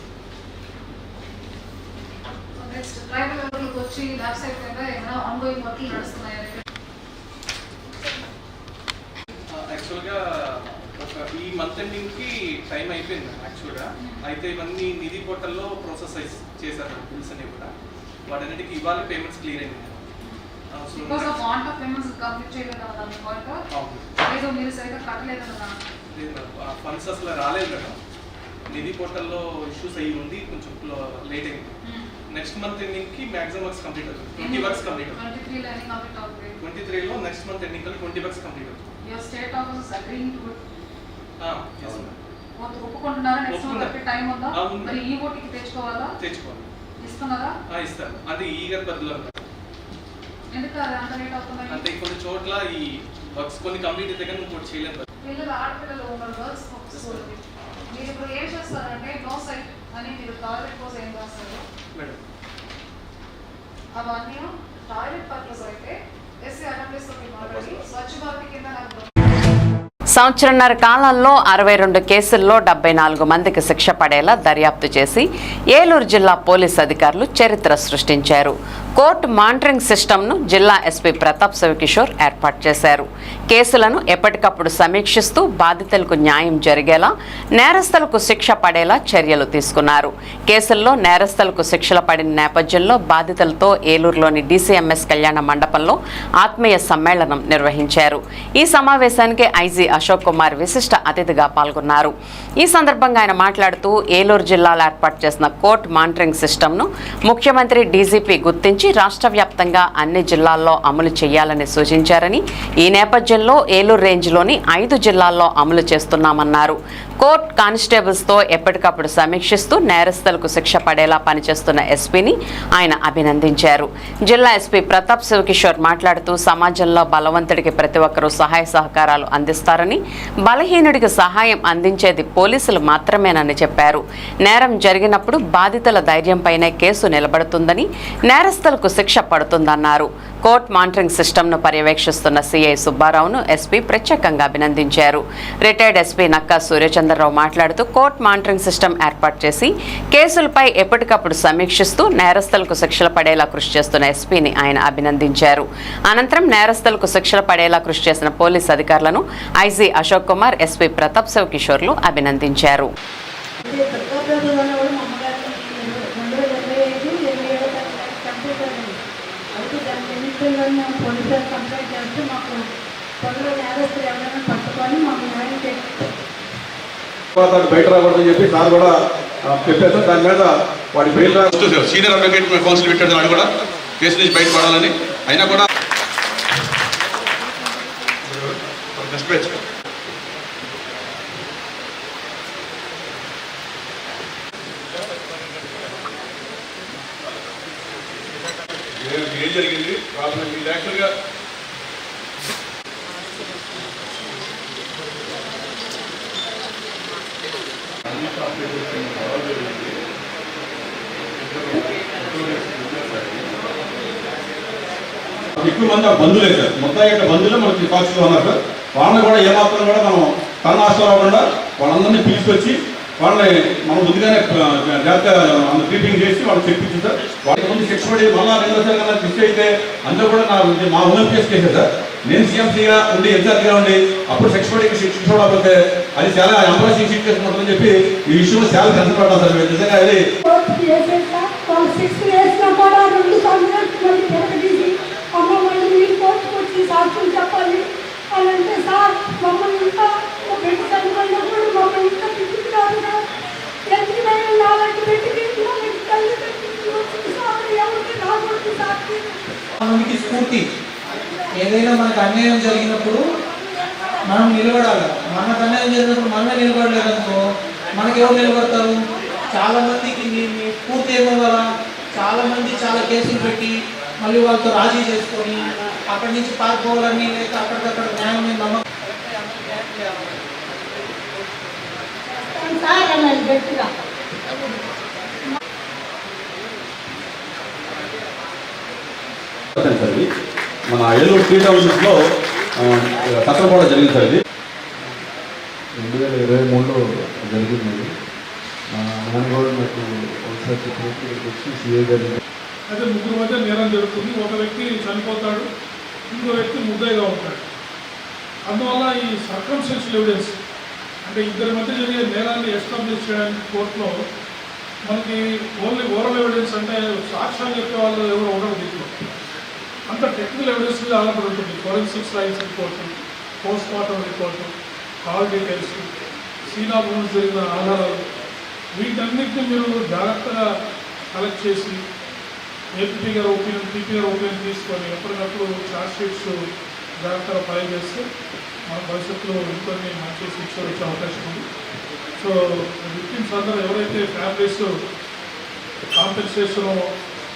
నెక్స్ట్ ట్రైబల్ వెల్ఫేర్కి వచ్చి ల్యాబ్ సైడ్ మీద ఏమైనా ఆన్గోయింగ్ వర్క్లు నడుస్తున్నాయా? యాక్చువల్గా ఈ మంత్ ఎండింగ్కి టైం అయిపోయింది యాక్చువల్గా. అయితే ఇవన్నీ నిధి పోర్టల్లో ప్రాసెస్ చేశారు బిల్స్ అన్ని కూడా. వాటన్నిటికి ఇవాళ పేమెంట్స్ క్లియర్ అయింది. ఫండ్స్ అసలు రాలేదు కదా, నిధి పోర్టల్లో ఇష్యూస్ అయ్యి ఉంది, కొంచెం లేట్ అయింది. నెక్స్ట్ మంత్ ఎండింగ్కి మ్యాక్సిమం వర్క్స్ కంప్లీట్ అవుతుంది. 20 వర్క్స్ కంప్లీట్ అవుతుంది. 23లో next month ending 20 works complete అవుతుంది. Your state office is agreeing to it. Yes ma'am. ఒప్పుకుంటున్నారా? నెక్స్ట్ మంత్ టైం ఉందా? మరి ఈ ఓటికి తెచ్చుకోవాలా? తెచ్చుకోవాలి. ఇస్తున్నారా? ఇస్తారు. అది ఈగర్ బదులు ఎందుకు అంత లేట్ అవుతుంది? అంటే కొన్ని చోట్ల ఈ వర్క్స్ కొన్ని కంప్లీట్ అయితే కానీ ఇంకోటి చేయలేదు. పిల్లలు ఆడపిల్లలు ఉన్నారు, వర్క్స్ ఫోకస్. మీరు ఇప్పుడు ఏం చేస్తారంటే నో సైట్ అని మీరు టాయిలెట్ కోసం ఏం చేస్తారు మేడం? అవన్నీ టాయిలెట్ పర్పస్ అయితే ఎస్సీ అసెంబ్లీస్ తోటి మాట్లాడి స్వచ్ఛ భారత్ కింద నాకు సంవత్సరన్నర కాలంలో 62 కేసుల్లో 74 మందికి శిక్ష పడేలా దర్యాప్తు చేసి ఏలూరు జిల్లా పోలీస్ అధికారులు చరిత్ర సృష్టించారు. కోర్టు మానిటరింగ్ సిస్టమ్ను జిల్లా ఎస్పీ ప్రతాప్ శివకిషోర్ ఏర్పాటు చేశారు. కేసులను ఎప్పటికప్పుడు సమీక్షిస్తూ బాధితులకు న్యాయం జరిగేలా, నేరస్తులకు శిక్ష పడేలా చర్యలు తీసుకున్నారు. కేసుల్లో నేరస్తులకు శిక్షలు పడిన నేపథ్యంలో బాధితులతో ఏలూరులోని డీసీఎంఎస్ కళ్యాణ మండపంలో ఆత్మీయ సమ్మేళనం నిర్వహించారు. ఈ సమావేశానికి ఐజీ అశోక్ కుమార్ విశిష్ట అతిథిగా పాల్గొన్నారు. ఈ సందర్భంగా ఆయన మాట్లాడుతూ ఏలూరు జిల్లాలో ఏర్పాటు చేసిన కోర్టు మానిటరింగ్ సిస్టమ్ను ముఖ్యమంత్రి డీజీపీ గుర్తించి రాష్ట్ర వ్యాప్తంగా అన్ని జిల్లాల్లో అమలు చేయాలని సూచించారని, ఈ నేపథ్యంలో ఏలూరు రేంజ్లోని 5 జిల్లాల్లో అమలు చేస్తున్నామన్నారు. కోర్టు కానిస్టేబుల్స్తో ఎప్పటికప్పుడు సమీక్షిస్తూ నేరస్తులకు శిక్ష పడేలా పనిచేస్తున్న ఎస్పీని ఆయన అభినందించారు. జిల్లా ఎస్పీ ప్రతాప్ శివకిషోర్ మాట్లాడుతూ సమాజంలో బలవంతుడికి ప్రతి ఒక్కరూ సహాయ సహకారాలు అందిస్తారని, బలహీనుడికి సహాయం అందించేది పోలీసులు మాత్రమేనని చెప్పారు. నేరం జరిగినప్పుడు బాధితుల ధైర్యంపైనే కేసు నిలబడుతుందని, నేరస్తులకు శిక్ష పడుతుందన్నారు. కోర్టు మానిటరింగ్ సిస్టమ్ను పర్యవేక్షిస్తున్న సిఐ సుబ్బారావును ఎస్పీ ప్రత్యేకంగా అభినందించారు. రిటైర్డ్ ఎస్పీ నక్కా సూర్యచంద్రరావు మాట్లాడుతూ కోర్టు మానిటరింగ్ సిస్టమ్ ఏర్పాటు చేసి కేసులపై ఎప్పటికప్పుడు సమీక్షిస్తూ నేరస్తులకు శిక్షలు పడేలా కృషి చేస్తున్న ఎస్పీని ఆయన అభినందించారు. అనంతరం నేరస్తులకు శిక్షలు పడేలా కృషి చేసిన పోలీస్ అధికారులను ఐజీ అశోక్ కుమార్, ఎస్పీ ప్రతాప్ శివకిషోర్లు అభినందించారు. బయట రాకూడదని చెప్పి సార్ కూడా చెప్పారు. దాని మీద వాడి బెయిల్ సీనియర్ అడ్వకేట్ కౌన్సిల్ పెట్టాడు. వాడు కూడా కేసు నుంచి బయటపడాలని అయినా కూడా ఏం జరిగింది యాక్చువల్గా ఎక్కువ మంది బంధువులే సార్. మొత్తం యొక్క బంధువులే మనకి సాక్షిగా ఉన్నారు సార్. వాళ్ళని కూడా ఏమాత్రం కూడా మనం కన్న ఆశ రాకుండా వాళ్ళందరినీ పిలుచుకొచ్చి వాళ్ళని మనం ముందుగానే జాగ్రత్త ట్రీటింగ్ చేసి వాళ్ళకి చెప్పించి సార్. వాళ్ళకి ముందు శిక్ష పడి మళ్ళా రెండోసారి కన్నా శిక్ష అయితే అందరూ కూడా మా ఓన్ కేసు చేశారు సార్. నేను సీఎంసీగా ఉండి ఎగ్జాక్ట్గా ఉండి అప్పుడు శిక్ష పడి శిక్ష పడకపోతే అది చాలా ఎంప్లాయీ శిక్ష చేసుకుంటుందని చెప్పి ఈ విషయంలో చాలా కన్సర్న్ పడ్డాం సార్. నిజంగా అది సాక్షులు చెప్పాలి అని అంటే సార్ మమ్మల్ని ఇంకా పెట్టి చనిపోయినప్పుడు మమ్మల్ని ఇంకా తిట్టుకున్నారు సార్. ఎందుకంటే నాలుగు పెట్టి తల్లి ఎవరికి రాకూడదు సార్. మనకి స్ఫూర్తి ఏదైనా మనకు అన్యాయం జరిగినప్పుడు మనం నిలబడాలి. మనకు అన్యాయం జరిగినప్పుడు మనమే నిలబడలేదనుకో మనకి ఎవరు నిలబడతారు? చాలా మందికి పూర్తి ఏమో కదా, చాలా మంది చాలా కేసులు పెట్టి మళ్ళీ వాళ్ళతో రాజీ చేసుకొని అక్కడి నుంచి పారిపోవాలని లేక అక్కడికక్కడ న్యాయం మీద నమ్మకం మన ఏలూరు 3 టౌన్షిప్లో కట్టడం కూడా జరిగింది సార్. ఇది 2023లో జరిగింది. మా నాన్నగారు నాకు ఒకసారి చెప్పినప్పుడు వచ్చి సీఏ గారు అయితే ముగ్గురు మధ్య నేరం జరుగుతుంది. ఒక వ్యక్తి చనిపోతాడు, ఇంకో వ్యక్తి ముద్దాయిగా ఉంటాడు. అందువల్ల ఈ సర్కమ్స్టెన్షియల్ ఎవిడెన్స్ అంటే ఇద్దరి మధ్య జరిగే నేరాన్ని ఎస్టాబ్లిష్ చేయడానికి కోర్టులో మనకి ఓన్లీ ఓరల్ ఎవిడెన్స్ అంటే సాక్ష్యాలు చెప్పే వాళ్ళు ఎవరు ఉండరు. దీంట్లో అంత టెక్నికల్ ఎవిడెన్స్ మీద ఆధారపడి ఉంటుంది. Forensic science report, post mortem report, call details, scene of moments జరిగిన ఆధారాలు, వీటన్నిటిని మీరు జాగ్రత్తగా కలెక్ట్ చేసి ఏపీ గారు ఒపీనియన్, పీపీ గారు ఒపీనియన్ తీసుకొని ఎప్పటికప్పుడు ఛార్జ్ షీట్స్ జాగ్రత్తగా ఫైల్ చేస్తే మన భవిష్యత్తులో ఇంకొన్ని మంచి శిక్షలు వచ్చే అవకాశం ఉంది. సో విక్టిమ్స్ అందరూ ఎవరైతే ఫ్యామిలీస్ కాంపెన్సేషన్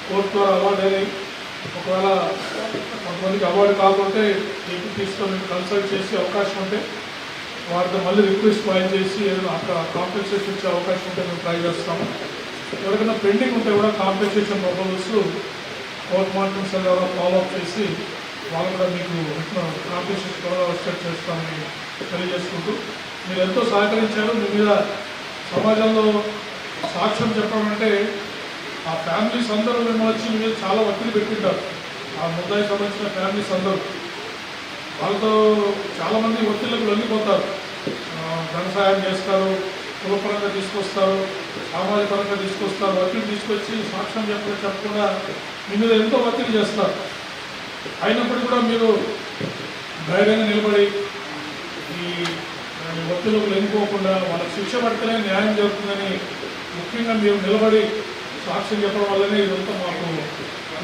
కోర్టు ద్వారా అవార్డు అయ్యి ఒకవేళ కొంతమందికి అవార్డు కాకుంటే ఏపీ తీసుకొని కన్సల్ట్ చేసే అవకాశం ఉంటే వారితో మళ్ళీ రిక్వెస్ట్ ఫైల్ చేసి ఏదైనా అక్కడ కాంపెన్సేషన్ ఇచ్చే అవకాశం ఉంటే మేము ట్రై చేస్తాము. ఎవరికైనా పెండింగ్ ఉంటే కూడా compensation proposals court monitoring cell ద్వారా ఫాలోఅప్ చేసి వాళ్ళు కూడా మీకు కాంపిటీషన్ త్వరగా వచ్చేట్ చేస్తామని తెలియజేసుకుంటూ మీరు ఎంతో సహకరించారు. మీ మీద సమాజంలో సాక్ష్యం చెప్పాలంటే ఆ ఫ్యామిలీస్ అందరూ మిమ్మల్ని వచ్చి మీరు చాలా ఒత్తిడి పెట్టింటారు. ఆ ముద్దాయి సంబంధించిన ఫ్యామిలీస్ అందరూ వాళ్ళతో చాలామంది ఒత్తిళ్లకు లొంగిపోతారు. ధన సహాయం చేస్తారు, కులపరంగా తీసుకొస్తారు, సామాజిక పరంగా తీసుకొస్తారు, ఒత్తిడి తీసుకొచ్చి సాక్ష్యం చెప్పకుండా మీ మీద ఎంతో ఒత్తిడి చేస్తారు. అయినప్పటికీ కూడా మీరు ధైర్యంగా నిలబడి ఈ ఒత్తిళ్లకు లొంగిపోకుండా వాళ్ళకి శిక్ష పడితేనే న్యాయం జరుగుతుందని ముఖ్యంగా మీరు నిలబడి సాక్ష్యం చెప్పడం వల్లనే ఇదంతా మాకు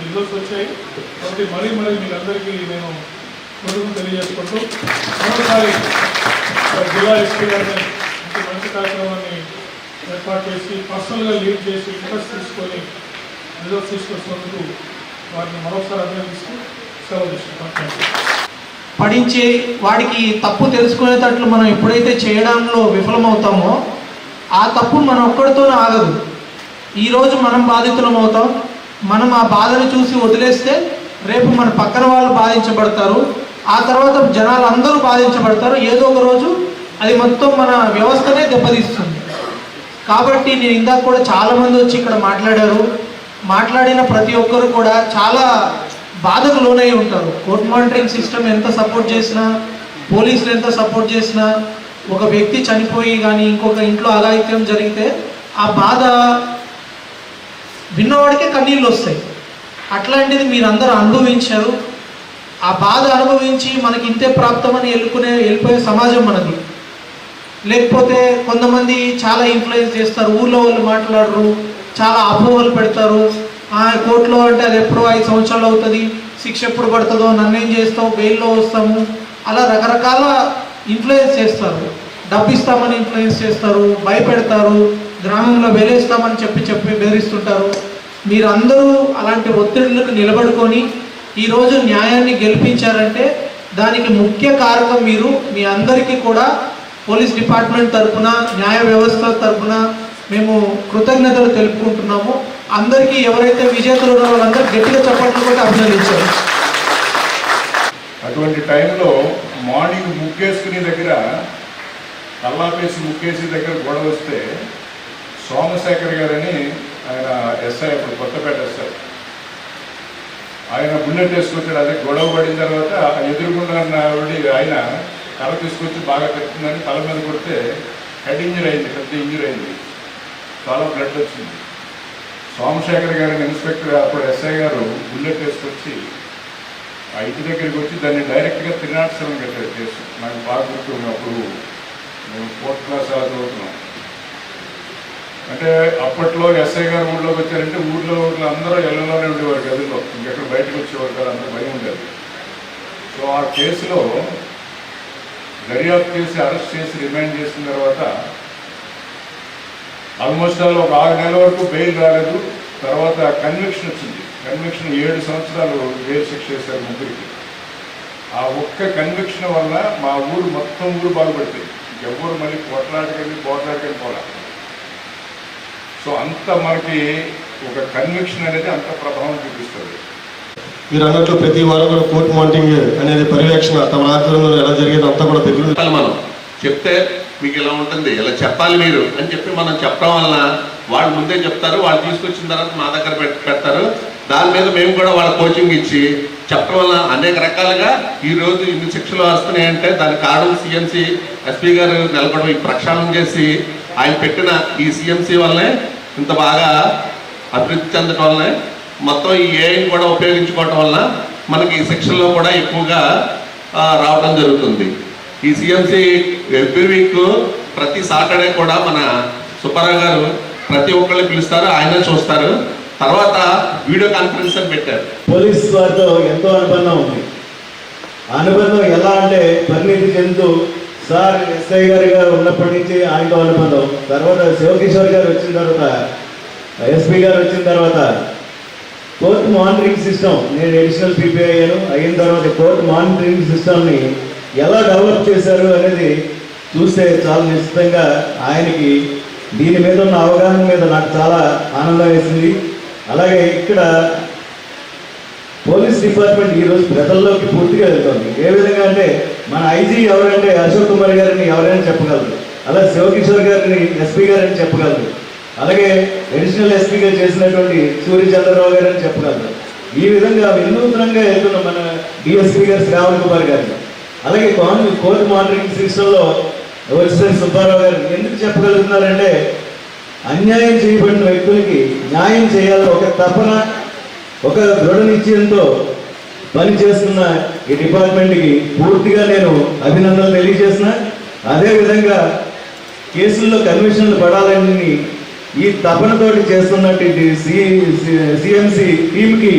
రిజల్ట్స్ వచ్చాయి. కాబట్టి మరీ మీకు అందరికీ నేను కృతజ్ఞతలు తెలియజేసుకుంటూ మరోసారి జిల్లా ఎస్పీ గారిని మంచి కార్యక్రమాన్ని ఏర్పాటు చేసి పర్సనల్గా లీడ్ చేసి ఇంట్రెస్ట్ తీసుకొని రిజల్ట్స్ తీసుకొచ్చినందుకు వారిని మరొకసారి అభినందిస్తూ సెలవు తీసుకుంటాం. పడించే వాడికి తప్పు తెలుసుకునేటట్లు మనం ఎప్పుడైతే చేయడంలో విఫలమవుతామో ఆ తప్పు మన ఒక్కడితోనే ఆగదు. ఈరోజు మనం బాధితులం అవుతాం. మనం ఆ బాధను చూసి వదిలేస్తే రేపు మన పక్కన వాళ్ళు బాధించబడతారు. ఆ తర్వాత జనాలు అందరూ బాధించబడతారు. ఏదో ఒక రోజు అది మొత్తం మన వ్యవస్థనే దెబ్బతీస్తుంది. కాబట్టి నేను ఇందాక కూడా చాలామంది వచ్చి ఇక్కడ మాట్లాడిన ప్రతి ఒక్కరు కూడా చాలా బాధకు లోనై ఉంటారు. కోర్ట్ మానిటరింగ్ సిస్టమ్ ఎంత సపోర్ట్ చేసినా, పోలీసులు ఎంత సపోర్ట్ చేసినా, ఒక వ్యక్తి చనిపోయి కానీ ఇంకొక ఇంట్లో అఘాయిత్యం జరిగితే ఆ బాధ విన్నవాడికే కన్నీళ్ళు వస్తాయి. అట్లాంటిది మీరందరూ అనుభవించారు. ఆ బాధ అనుభవించి మనకి ఇంతే ప్రాప్తమని వెళ్ళిపోయే సమాజం మనది. లేకపోతే కొంతమంది చాలా ఇన్ఫ్లుయెన్స్ చేస్తారు, ఊళ్ళో వాళ్ళు మాట్లాడరు, చాలా అపోహలు పెడతారు. కోర్టులో అంటే అది ఎప్పుడో 5 సంవత్సరాలు అవుతుంది, శిక్ష ఎప్పుడు పడుతుందో, నన్నేం చేస్తావు, బెయిల్లో వస్తాము, అలా రకరకాల ఇన్ఫ్లుయెన్స్ చేస్తారు. డబ్బు ఇస్తామని ఇన్ఫ్లుయెన్స్ చేస్తారు, భయపెడతారు, గ్రామంలో వెలేస్తామని చెప్పి బెదిరిస్తుంటారు. మీరందరూ అలాంటి ఒత్తిడులకు నిలబడుకొని ఈరోజు న్యాయాన్ని గెలిపించారంటే దానికి ముఖ్య కారణం మీరు. మీ అందరికీ కూడా పోలీస్ డిపార్ట్మెంట్ తరఫున, న్యాయ వ్యవస్థ తరఫున మేము కృతజ్ఞతలు తెలుపుకుంటున్నాము. అందరికీ ఎవరైతే విజేతలు ఉన్నారో వాళ్ళందరూ గట్టిగా చప్పట్లు కూడా అభినందించారు. అటువంటి టైంలో మార్నింగ్ ముగ్గేసుకునే దగ్గర, కల్లాపేసి ముగ్గేసి దగ్గర గొడవ వస్తే సోమశేఖర్ గారని ఆయన ఎస్ఐ, అప్పుడు కొత్తపేట ఎస్ఐ, ఆయన బుల్లెట్ వేసుకొచ్చాడు. అదే గొడవ పడిన తర్వాత ఎదురుకుండా ఆయన కర్ర తీసుకొచ్చి బాగా పెడుతుందని తల మీద కొడితే హెడ్ ఇంజరీ అయింది, పెద్ద ఇంజరీ అయింది, చాలా బ్లడ్ వచ్చింది. సోమశేఖర్ గారిని ఇన్స్పెక్టర్, అప్పుడు ఎస్ఐ గారు బుల్లెట్ వేసుకొచ్చి ఆ ఇంటి దగ్గరికి వచ్చి దాన్ని డైరెక్ట్గా 307 కట్టారు కేసు. నాకు బాగా గుర్తు. అప్పుడు మేము 4th క్లాస్ అలా చదువుతున్నాం. అంటే అప్పట్లో ఎస్ఐ గారు ఊళ్ళోకి వచ్చారంటే ఊళ్ళో అందరూ ఇళ్లలోనే ఉండేవారు, గదిలో, ఇంకెక్కడ బయటకు వచ్చేవారు కాదు, అందరూ భయం ఉండేది. సో ఆ కేసులో దర్యాప్తు చేసి అరెస్ట్ చేసి రిమాండ్ చేసిన తర్వాత ఆల్మోస్ట్ ఒక 6 నెలల వరకు బెయిల్ రాలేదు. తర్వాత కన్విక్షన్ వచ్చింది. కన్విక్షన్ 7 సంవత్సరాలు జైలు శిక్ష చేశారు ముగ్గురికి. ఆ ఒక్క కన్విక్షన్ వల్ల మా ఊరు మొత్తం బాగుపడుతుంది. ఎవరు మళ్ళీ పోట్లాడకండి పోలా. సో అంత మనకి ఒక కన్విక్షన్ అనేది అంత ప్రభావం చూపిస్తుంది. మీరు అన్నట్లు ప్రతి వారం కూడా కోర్ట్ మానిటరింగ్ అనేది పర్యవేక్షణ తమ ఆధ్వర్యంలో ఎలా జరిగేది అంతా కూడా దగ్గర మనం చెప్తే మీకు ఇలా ఉంటుంది, ఇలా చెప్పాలి మీరు అని చెప్పి మనం చెప్పడం వలన వాళ్ళు ముందే చెప్తారు. వాళ్ళు తీసుకొచ్చిన తర్వాత మా దగ్గర పెడతారు. దాని మీద మేము కూడా వాళ్ళ కోచింగ్ ఇచ్చి చెప్పడం వల్ల అనేక రకాలుగా ఈరోజు ఇన్ని శిక్షలు వస్తున్నాయంటే దానికి కారణం సిఎంసి ఎస్పీ గారు నెలకొడం, ఈ ప్రక్షాళన చేసి ఆయన పెట్టిన ఈ సిఎంసి వల్లనే ఇంత బాగా అభివృద్ధి చెందడం వల్లనే మొత్తం ఈ ఏఐని కూడా ఉపయోగించుకోవడం వల్ల మనకి ఈ శిక్షల్లో కూడా ఎక్కువగా రావడం జరుగుతుంది. ఈ సిఎంసి ఎవ్రీ వీక్ ప్రతి సాటర్డే కూడా మన సుబ్బారావు గారు ప్రతి ఒక్కళ్ళు పిలుస్తారు, ఆయన చూస్తారు. తర్వాత వీడియో కాన్ఫరెన్స్ అని పెట్టారు. పోలీస్ వారితో ఎంతో అనుబంధం ఉంది. అనుబంధం ఎలా అంటే పరిణితి చెందుతూ సార్ ఎస్ఐ గారిగా ఉన్నప్పటి నుంచి ఆయనతో అనుబంధం. తర్వాత శివకిషోర్ గారు వచ్చిన తర్వాత, ఎస్పీ గారు వచ్చిన తర్వాత కోర్ట్ మానిటరింగ్ సిస్టమ్, నేను అడిషనల్ పీపీ అయిన తర్వాత కోర్ట్ మానిటరింగ్ సిస్టమ్ని ఎలా డెవలప్ చేశారు అనేది చూస్తే చాలా నిశ్చితంగా ఆయనకి దీని మీద ఉన్న అవగాహన మీద నాకు చాలా ఆనందం వేసింది. అలాగే ఇక్కడ పోలీస్ డిపార్ట్మెంట్ ఈరోజు ప్రజల్లోకి పూర్తిగా వెళ్తుంది. ఏ విధంగా అంటే మన ఐజీ ఎవరంటే అశోక్ కుమార్ గారిని ఎవరైనా చెప్పగలరు, అలా శివకిషోర్ గారిని ఎస్పీ గారని చెప్పగలరు, అలాగే అడిషనల్ ఎస్పీగా చేసినటువంటి సూర్య చంద్రరావు గారని చెప్పగలరు. ఈ విధంగా వినూత్నంగా వెళ్తున్న మన డిఎస్పీ గారు శ్రావణ్ కుమార్ గారిని, అలాగే కోర్టు మానిటరింగ్ సిస్టంలో వచ్చిన సుబ్బారావు గారు ఎందుకు చెప్పగలుగుతున్నారంటే అన్యాయం చేయబడిన వ్యక్తులకి న్యాయం చేయాలని ఒక తపన, ఒక దృఢ నిశ్చయంతో పనిచేస్తున్న ఈ డిపార్ట్మెంట్కి పూర్తిగా నేను అభినందనలు తెలియజేసిన. అదేవిధంగా కేసుల్లో కన్విషన్లు పడాలని ఈ తపనతోటి చేస్తున్నటువంటి సిఎంసి టీంకి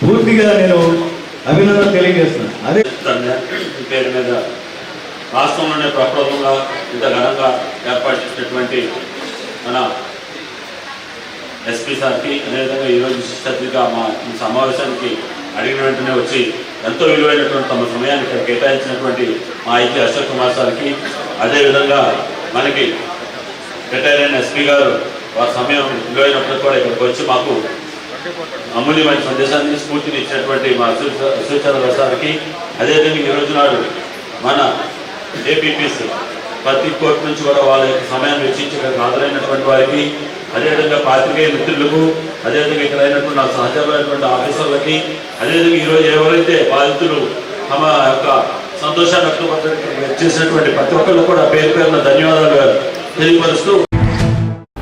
పూర్తిగా నేను అభినందనలు తెలియజేస్తున్నాను. అదే పేరు మీద రాష్ట్రంలోనే ప్రప్రథమంగా ఇంత ఘనంగా ఏర్పాటు చేసినటువంటి మన ఎస్పీ సార్కి, అదేవిధంగా ఈరోజు విశిష్ట అతిథిగా మా ఈ సమావేశానికి అడిగిన వెంటనే వచ్చి ఎంతో విలువైనటువంటి తమ సమయాన్ని ఇక్కడ కేటాయించినటువంటి మా ఐజీ అశోక్ కుమార్ సార్కి, అదేవిధంగా మనకి రిటైర్ అయిన ఎస్పీ గారు వారి సమయం విలువైనప్పుడు కూడా ఇక్కడికి వచ్చి మాకు అమూల్యమైన సందేశాన్ని స్ఫూర్తిని ఇచ్చినటువంటి మా సూచన సార్కి, అదేవిధంగా ఈరోజు నాడు మన ఏపీపీస్ ప్రతి కోర్టు నుంచి కూడా వాళ్ళ యొక్క సమయాన్ని వెచ్చించి ఇక్కడికి హాజరైనటువంటి వారికి, అదేవిధంగా పాత్రికేయ మిత్రులకు, అదేవిధంగా ఇక్కడ అయినటువంటి నా సహచరులైనటువంటి ఆఫీసర్లకి, అదేవిధంగా ఈరోజు ఎవరైతే బాధితులు తమ యొక్క సంతోషాన్ని వ్యక్తం చేసినటువంటి ప్రతి ఒక్కళ్ళు కూడా పేరు పేరున ధన్యవాదాలు తెలియపరుస్తూ,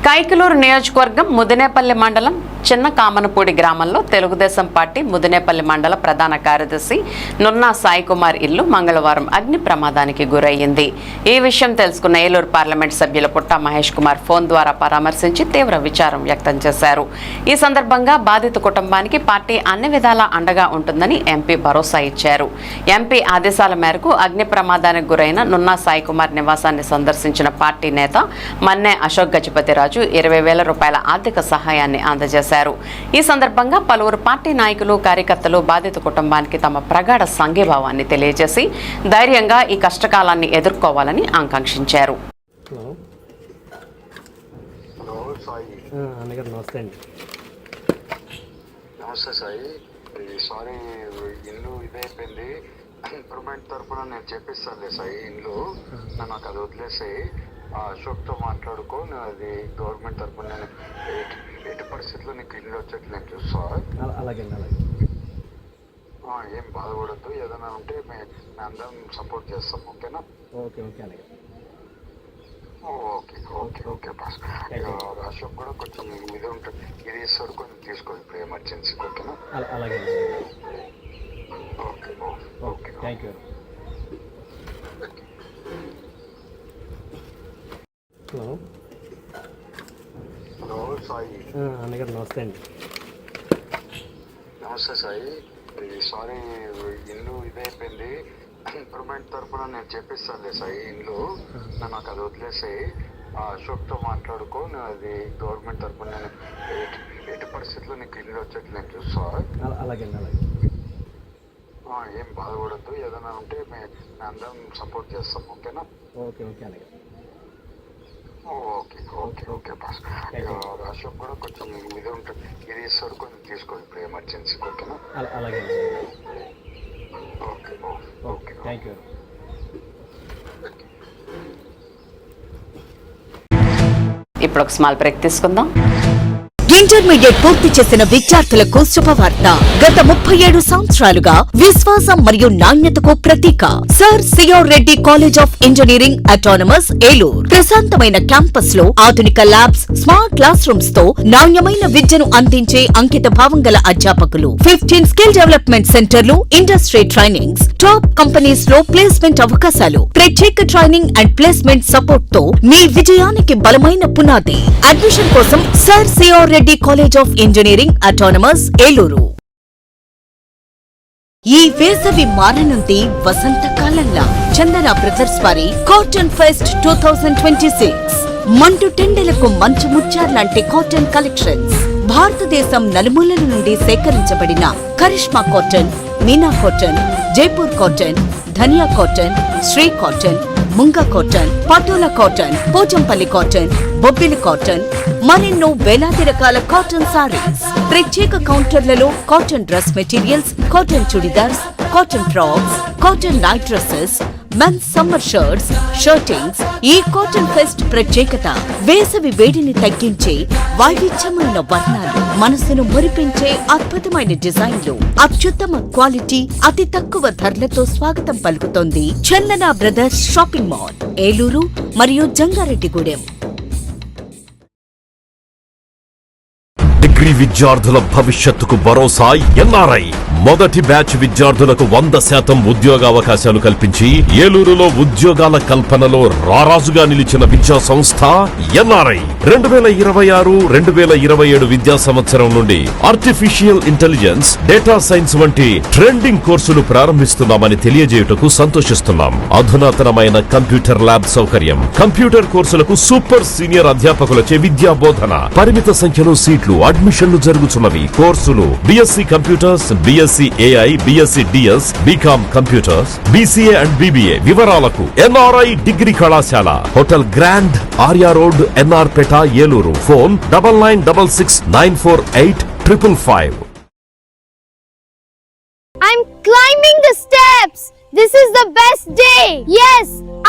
కైకలూరు నియోజకవర్గం ముదినేపల్లి మండలం చిన్న కామనపూడి గ్రామంలో తెలుగుదేశం పార్టీ ముదినేపల్లి మండల ప్రధాన కార్యదర్శి నున్నా సాయి కుమార్ ఇల్లు మంగళవారం అగ్ని ప్రమాదానికి గురయ్యింది. ఈ విషయం తెలుసుకున్న ఏలూరు పార్లమెంట్ సభ్యులు పుట్ట మహేష్ కుమార్ ఫోన్ ద్వారా పరామర్శించి తీవ్ర విచారం వ్యక్తం చేశారు. ఈ సందర్భంగా బాధిత కుటుంబానికి పార్టీ అన్ని విధాలా అండగా ఉంటుందని ఎంపీ భరోసా ఇచ్చారు. ఎంపీ ఆదేశాల మేరకు అగ్ని ప్రమాదానికి గురైన నున్నా సాయి కుమార్ నివాసాన్ని సందర్శించిన పార్టీ నేత మన్నే అశోక్ గజపతిరాజు 20,000 రూపాయల ఆర్థిక సహాయాన్ని అందజేశారు. ఈ సందర్భంగా పలువురు పార్టీ నాయకులు, కార్యకర్తలు బాధిత కుటుంబానికి తమ ప్రగాఢ సంఘీభావాన్ని తెలియజేసి ధైర్యంగా ఈ కష్టకాలాన్ని ఎదుర్కోవాలని ఆకాంక్షించారు. నమస్తే సాయి, సారీ ఇల్లు ఇదైపోయింది, ఇంప్రూవ్మెంట్ తరఫున నేను చెప్పిస్తానులే సాయి. ఇల్లు నాకు అది వదిలేసాయి, అశోక్తో మాట్లాడుకో, అది గవర్నమెంట్ తరఫున నేను ఎటు పరిస్థితుల్లో నీకు ఇల్లు వచ్చేట్లు నేను చూస్తా. అలాగే ఏం బాధపడద్దు, ఏదైనా ఉంటే మేము అందరం సపోర్ట్ చేస్తాం. ఓకేనా? ఓకే ఓకే అలాగే okay okay okay boss. Ashok కూడా కొంచెం ఇది ఉంటుంది, ఇది ఇస్తాడు, కొంచెం తీసుకోండి ఇప్పుడు ఎమర్జెన్సీ. ఓకేనా? అలాగే okay okay thank you. Hello Sai. అన్నగారు నమస్తే అండి. నమస్తే సాయి, సారీ ఇల్లు ఇదైపోయింది, ఇంప్రూవ్మెంట్ తరఫున నేను చెప్పిస్తానులే సాయి. ఇల్లు నాకు అది వదిలేసాయి, అశోక్తో మాట్లాడుకో, అది గవర్నమెంట్ తరఫున నేను ఎటు పరిస్థితుల్లో నీకు ఇల్లు వచ్చేట్లు నేను చూస్తా. అలాగే అలాగే ఏం బాధపడద్దు, ఏదైనా ఉంటే మేము అందరం సపోర్ట్ చేస్తాం. ఓకేనా? ఓకే ఓకే అలాగే okay okay okay boss. Ashok కూడా కొంచెం ఇది ఉంటుంది, ఇది ఇస్తాడు, కొంచెం తీసుకోండి ఇప్పుడు ఎమర్జెన్సీ. ఓకేనా? అలాగే ఓకే ఓకే థ్యాంక్ యూ. ఇప్పుడు ఒక స్మాల్ బ్రేక్ తీసుకుందాం. ఇంటర్మీడియట్ పూర్తి చేసిన విద్యార్థులకు శుభవార్త. గత 37 సంవత్సరాలుగా విశ్వాసం మరియు నాణ్యతకు ప్రతీక sir C R Reddy College of Engineering Autonomous Eluru. ప్రశాంతమైన క్యాంపస్ లో ఆధునిక ల్యాబ్స్, స్మార్ట్ క్లాస్ రూమ్స్ తో నాణ్యమైన విద్యను అందించే అంకిత భావం గల అధ్యాపకులు, 15 స్కిల్ డెవలప్మెంట్ సెంటర్లు, ఇండస్ట్రీ ట్రైనింగ్స్, టాప్ కంపెనీస్ లో ప్లేస్మెంట్ అవకాశాలు, ప్రత్యేక ట్రైనింగ్ అండ్ ప్లేస్మెంట్ సపోర్ట్ తో మీ విజయానికి బలమైన పునాది. అడ్మిషన్ కోసం Sir C R Reddy College of Engineering Autonomous Eluru. ఈ వేసవి మారనుంది వసంతకాలంలా. చందన బ్రదర్స్ వారి కాటన్ ఫెస్ట్ 2026 మంటు టెండెలకు మంచు ముత్యాల్లాంటి కాటన్ కలెక్షన్స్. భారతదేశం నలుమూలల నుండి సేకరించబడిన Karishma cotton, Meena cotton, Jaipur cotton, Dhaniya cotton, Shri cotton, Munga cotton, Patola cotton, Pochampally cotton, Bobbili cotton, మరెన్నో వేలాది రకాల కాటన్ సారీస్, ప్రత్యేక కౌంటర్లలో cotton dress materials, cotton chudidars, cotton frocks, cotton night dresses, men's summer shirts, shirtings. ఈ కాటన్ ఫెస్ట్ ప్రత్యేకత వేసవి వేడిని తగ్గించే వైవిధ్యమైన వర్ణాలు, మనసును మురిపించే అద్భుతమైన డిజైన్లు, అత్యుత్తమ క్వాలిటీ, అతి తక్కువ ధరలతో స్వాగతం పలుకుతోంది చందన బ్రదర్స్ షాపింగ్ మాల్, ఏలూరు మరియు జంగారెడ్డిగూడెం. డిగ్రీ విద్యార్థుల భవిష్యత్తుకు భరోసా ఎన్ఆర్ఐ. మొదటి బ్యాచ్ విద్యార్థులకు 100% ఉద్యోగావకాశాలు కల్పించి ఏలూరులో ఉద్యోగాల కల్పనలో రారాజుగా నిలిచిన విద్యా సంస్థ ఎన్ఆర్ఐ. 2026-2027 విద్యా సంవత్సరం నుండి ఆర్టిఫిషియల్ ఇంటెలిజెన్స్, డేటా సైన్స్ వంటి ట్రెండింగ్ కోర్సులు ప్రారంభిస్తున్నామని తెలియజేయుటకు సంతోషిస్తున్నాం. అధునాతనమైన కంప్యూటర్ ల్యాబ్ సౌకర్యం, కంప్యూటర్ కోర్సులకు సూపర్ సీనియర్ అధ్యాపకులచే విద్యా బోధన, పరిమిత సంఖ్యలో సీట్లు, అడ్మిషన్లు జరుగుతున్నవి. కోర్సులు BSc computers, BSc AI, BSc DS, BCom computers, BCA and BBA. వివరాలకు ఎన్ఆర్ఐ డిగ్రీ కళాశాల, hotel grand, Arya road, NR Peta, Eluru. Phone 9966948555. I'm climbing the steps. This is the best day. Yes,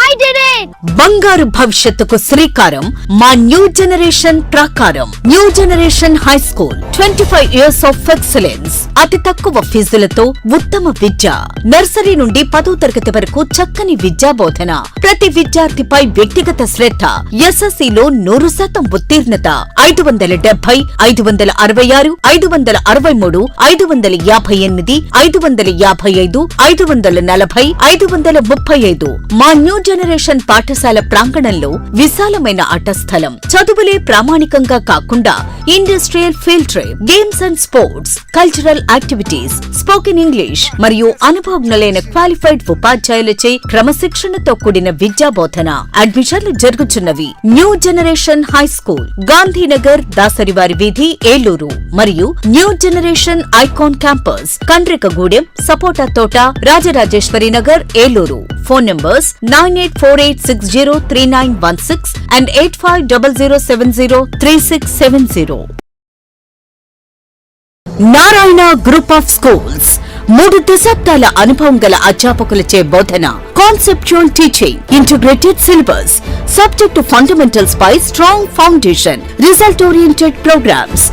I did it. బంగారు భవిష్యత్తుకు శ్రీకారం మా new generation ప్రాకారం. New generation high school, 25 years of excellence. అతి తక్కువ ఫీజులతో ఉత్తమ విద్య. నర్సరీ నుండి 10వ తరగతి వరకు చక్కని విద్యా బోధన. ప్రతి విద్యార్థిపై వ్యక్తిగత శ్రద్ధ. SSCలో 100% ఉత్తీర్ణత. 570, 566, 563, 558, 555, 540, 535. మా న్యూ జనరేషన్ పాఠశాల ప్రాంగణంలో విశాలమైన ఆట స్థలం. చదువులే ప్రామాణికంగా కాకుండా industrial field trip, games and sports, cultural activities, spoken English మరియు అనుభవజ్ఞులైన క్వాలిఫైడ్ ఉపాధ్యాయులచే క్రమశిక్షణతో కూడిన విద్యా బోధన. అడ్మిషన్లు జరుగుతున్నవి. New generation high school, Gandhinagar, దాసరివారి వీధి, ఏలూరు మరియు new generation icon campus, Kandrikagudem, సపోటా తోట, Rajarajeshwari Nagar, Eluru. Phone numbers 9848603916 and 8500703670. Narayana group of schools 3 దశాబ్దాల అనుభవం గల అధ్యాపకులచే బోధన. Conceptual teaching, integrated syllabus, subject fundamentals పై strong foundation, result oriented programmes,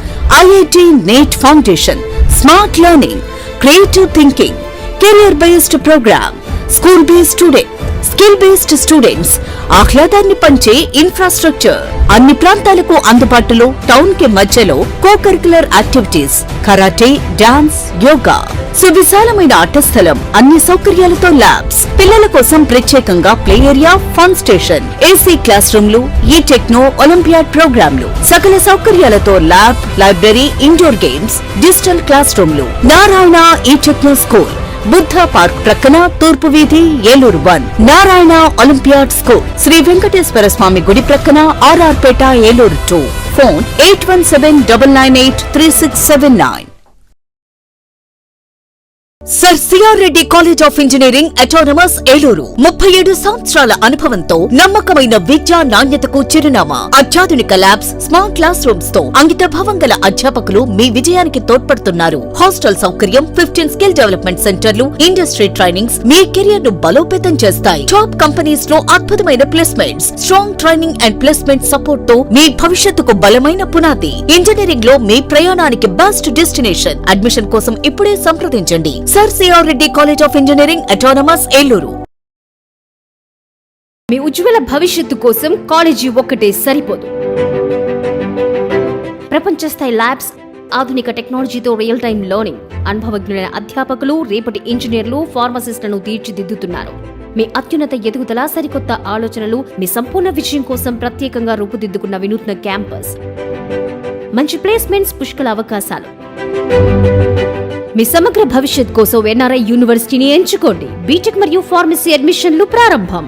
IIT NEET foundation, smart learning, creative thinking, career based programme, school based student, skill based students, ఆహ్లాదాన్ని పంచే infrastructure, అన్ని ప్రాంతాలకు అందుబాటులో, టౌన్ కి మధ్యలో co-curricular activities, karate, dance, yoga, సువిశాలమైన ఆట స్థలం, అన్ని సౌకర్యాలతో ల్యాబ్స్, పిల్లల కోసం ప్రత్యేకంగా play area, fun station, AC class రూమ్లు, ఈ టెక్నో ఒలింపియాడ్ ప్రోగ్రాంలు, సకల సౌకర్యాలతో lab, library, indoor games, digital class రూమ్లు. నారాయణ ఈ టెక్నో స్కూల్, బుద్ధ పార్క్ ప్రక్కన, తూర్పు వీధి, ఏలూరు 1. నారాయణ ఒలింపియాడ్ స్కూల్, శ్రీ వెంకటేశ్వర స్వామి గుడి ప్రక్కన, RR Peta, Eluru 2. Phone 8179983679. Sir C R Reddy College of Engineering Autonomous, Eluru. 37 సంవత్సరాల అనుభవంతో నమ్మకమైన విద్యా నాణ్యతకు చిరునామా. అత్యాధునిక ల్యాబ్స్, స్మార్ట్ క్లాస్ రూమ్స్ తో అంకితభావం గల అధ్యాపకులు మీ విజయానికి తోడ్పడుతున్నారు. హాస్టల్ సౌకర్యం, 15 స్కిల్ డెవలప్మెంట్ సెంటర్లు, ఇండస్ట్రీ ట్రైనింగ్స్ మీ కెరియర్ ను బలోపేతం చేస్తాయి. టాప్ కంపెనీస్ లో అద్భుతమైన placements, strong training and placement support తో మీ భవిష్యత్తుకు బలమైన పునాది. ఇంజనీరింగ్ లో మీ ప్రయాణానికి బెస్ట్ డెస్టినేషన్. అడ్మిషన్ కోసం ఇప్పుడే సంప్రదించండి. Sir C R Reddy College of Engineering Autonomous, Eluru. మీ ఉజ్వల భవిష్యత్తు కోసం కాలేజీ ఒక్కటే సరిపోదు. ప్రపంచ స్థాయి ల్యాబ్స్, ఆధునిక టెక్నాలజీతో రియల్ టైం లెర్నింగ్, అనుభవజ్ఞులైన అధ్యాపకులు, రేపటి ఇంజనీర్లు, ఫార్మసిస్టులను తీర్చిదిద్దుతున్నారు. మీ అత్యున్నత ఎదుగుదల, సరికొత్త ఆలోచనలు, మీ సంపూర్ణ విజయం కోసం ప్రత్యేకంగా రూపుదిద్దుకున్న వినూత్న క్యాంపస్, మంచి ప్లేస్మెంట్స్, పుష్కల అవకాశాలు. మీ సమగ్ర భవిష్యత్ కోసం ఎన్ఆర్ఐ యూనివర్సిటీని ఎంచుకోండి. బీటెక్ మరియు ఫార్మసీ అడ్మిషన్లు ప్రారంభం.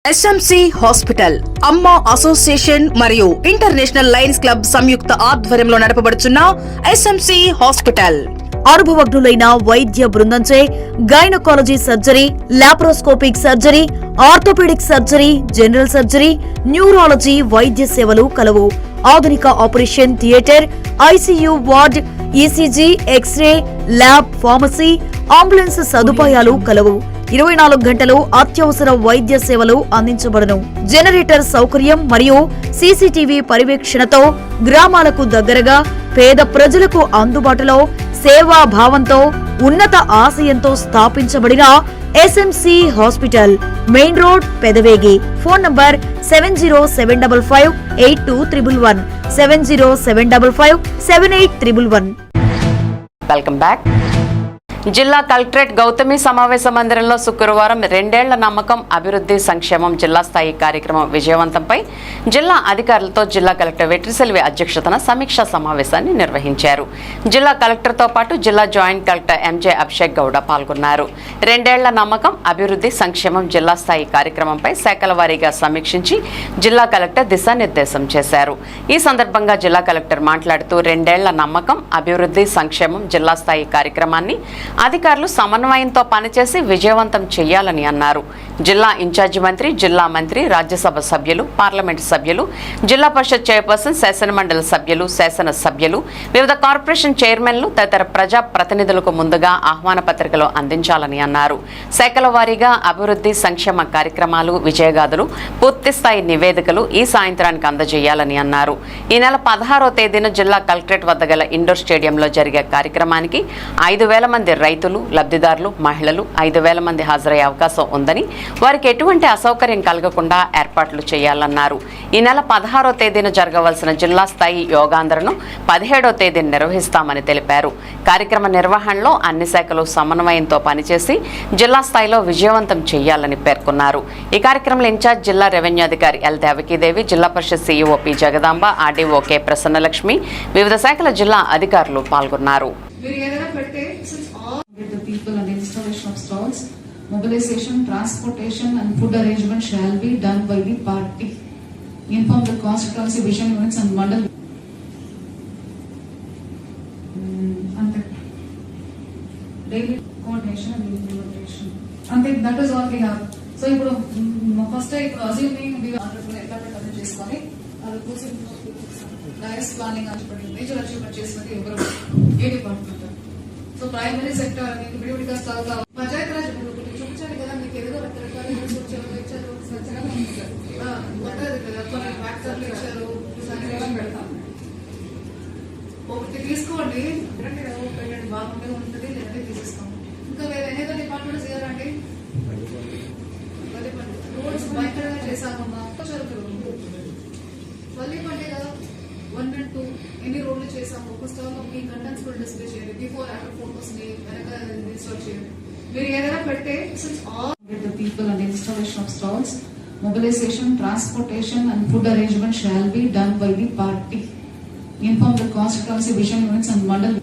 ఎస్ఎంసి హాస్పిటల్ అమ్మ అసోసియేషన్ మరియు ఇంటర్నేషనల్ లయన్స్ క్లబ్ సంయుక్త ఆధ్వర్యంలో నడపబడుచున్న ఎస్ఎంసి హాస్పిటల్ అనుభవజ్ఞులైన వైద్య బృందంచే gynaecology surgery, laparoscopic surgery, orthopaedic surgery, general surgery, neurology వైద్య సేవలు కలవు. ఆధునిక operation theatre, ICU ward, ECG, X-ray, lab, pharmacy, ambulance సదుపాయాలు కలవు. 24 గంటలు అత్యవసర వైద్య సేవలు అందించబడును. జనరేటర్ సౌకర్యం మరియు సీసీటీవీ పర్యవేక్షణతో గ్రామాలకు దగ్గరగా పేద ప్రజలకు అందుబాటులో సేవా భావంతో ఉన్నత ఆశయంతో స్థాపించబడిన SMC hospital, main road, Pedavegi. Phone number 7075582111 7075578111. Welcome back. జిల్లా కలెక్టరేట్ గౌతమి సమావేశ మందిరంలో శుక్రవారం 2 ఏళ్ల నమ్మకం అభివృద్ధి సంక్షేమం జిల్లా స్థాయి కార్యక్రమం విజయవంతంపై జిల్లా అధికారులతో జిల్లా కలెక్టర్ వెట్రిసెల్వి అధ్యక్షతన సమీక్షా సమావేశాన్ని నిర్వహించారు. జిల్లా కలెక్టర్తో పాటు జిల్లా జాయింట్ కలెక్టర్ ఎంజే అభిషేక్ గౌడ పాల్గొన్నారు. 2 ఏళ్ల నమ్మకం అభివృద్ధి సంక్షేమం జిల్లా స్థాయి కార్యక్రమంపై శాఖల వారీగా సమీక్షించి జిల్లా కలెక్టర్ దిశానిర్దేశం చేశారు. ఈ సందర్భంగా జిల్లా కలెక్టర్ మాట్లాడుతూ 2 ఏళ్ల నమ్మకం అభివృద్ధి సంక్షేమం జిల్లా స్థాయి కార్యక్రమాన్ని అధికారులు సమన్వయంతో పనిచేసి విజయవంతం చేయాలని అన్నారు. జిల్లా ఇన్ఛార్జి మంత్రి, జిల్లా మంత్రి, రాజ్యసభ సభ్యులు, పార్లమెంటు సభ్యులు, జిల్లా పరిషత్ చైర్పర్సన్, శాసనమండలి సభ్యులు, శాసన సభ్యులు, వివిధ కార్పొరేషన్ చైర్మన్లు తదితర ప్రజా ప్రతినిధులకు ముందుగా ఆహ్వాన పత్రికలు అందించాలని అన్నారు. శాఖల వారీగా అభివృద్ధి సంక్షేమ కార్యక్రమాలు, విజయగాథలు, పూర్తిస్థాయి నివేదికలు ఈ సాయంత్రానికి అందజేయాలని అన్నారు. ఈ నెల 16వ తేదీన జిల్లా కలెక్టరేట్ వద్ద గల ఇండోర్ స్టేడియంలో జరిగే కార్యక్రమానికి 5,000 మంది రైతులు, లబ్ధిదారులు, మహిళలు 5,000 మంది హాజరయ్యే అవకాశం ఉందని, వారికి ఎటువంటి అసౌకర్యం కలగకుండా ఏర్పాట్లు చేయాలన్నారు. ఈ నెల 16వ తేదీన జరగవలసిన జిల్లా స్థాయి యోగాంధ్రను 17వ తేదీన నిర్వహిస్తామని తెలిపారు. కార్యక్రమ నిర్వహణలో అన్ని శాఖలు సమన్వయంతో పనిచేసి జిల్లా స్థాయిలో విజయవంతం చేయాలని పేర్కొన్నారు. ఈ కార్యక్రమంలో ఇన్ఛార్జ్ జిల్లా రెవెన్యూ అధికారి L Devakidevi, Zilla Parishad CEO P Jagadamba, RDO K Prasannalakshmi, వివిధ శాఖల జిల్లా అధికారులు పాల్గొన్నారు. Mobilization, transportation and food arrangement shall be done by the party. Inform the constituency vision units and mandal. Daily coordination and implementation. And that is all we have. So, first assuming we are dias planning major achievement chesadi evaru ఏ department. So primary sector బిడ్యూటిగా సాగుతా పంచాయత్ రాజ్ చూపించాలి కదా, మీకు ఏదో రకరకాల ఇచ్చారు స్వచ్ఛంగా ఉంటుంది కదా, కొన్ని ఫ్యాక్టర్లు ఇచ్చారు, పెడతాం. ఒకటి తీసుకోండి, బాగుంటే ఉంటుంది, లేదంటే తీసేస్తాం. ఇంకా వేరే ఏదో డిపార్ట్మెంట్ చేయాలండి, రోడ్స్ భయంకరంగా చేశామమ్మా, మళ్ళీ పండే కదా 1 and 2 ఎన్ని రోడ్లు చేసాము, ఒక స్టాల్ మీ కంటెంట్స్ కూడా డిస్ప్లే చేయండి, బిఫోర్ ఆఫ్టర్ ఫోటోస్ ని వెనక రిసర్చ్ చేయండి. మీరు ఏదైనా పెడితే the people and installation of stalls, mobilization, transportation and food arrangement shall be done by the party. Inform the constituency vision units and mandal.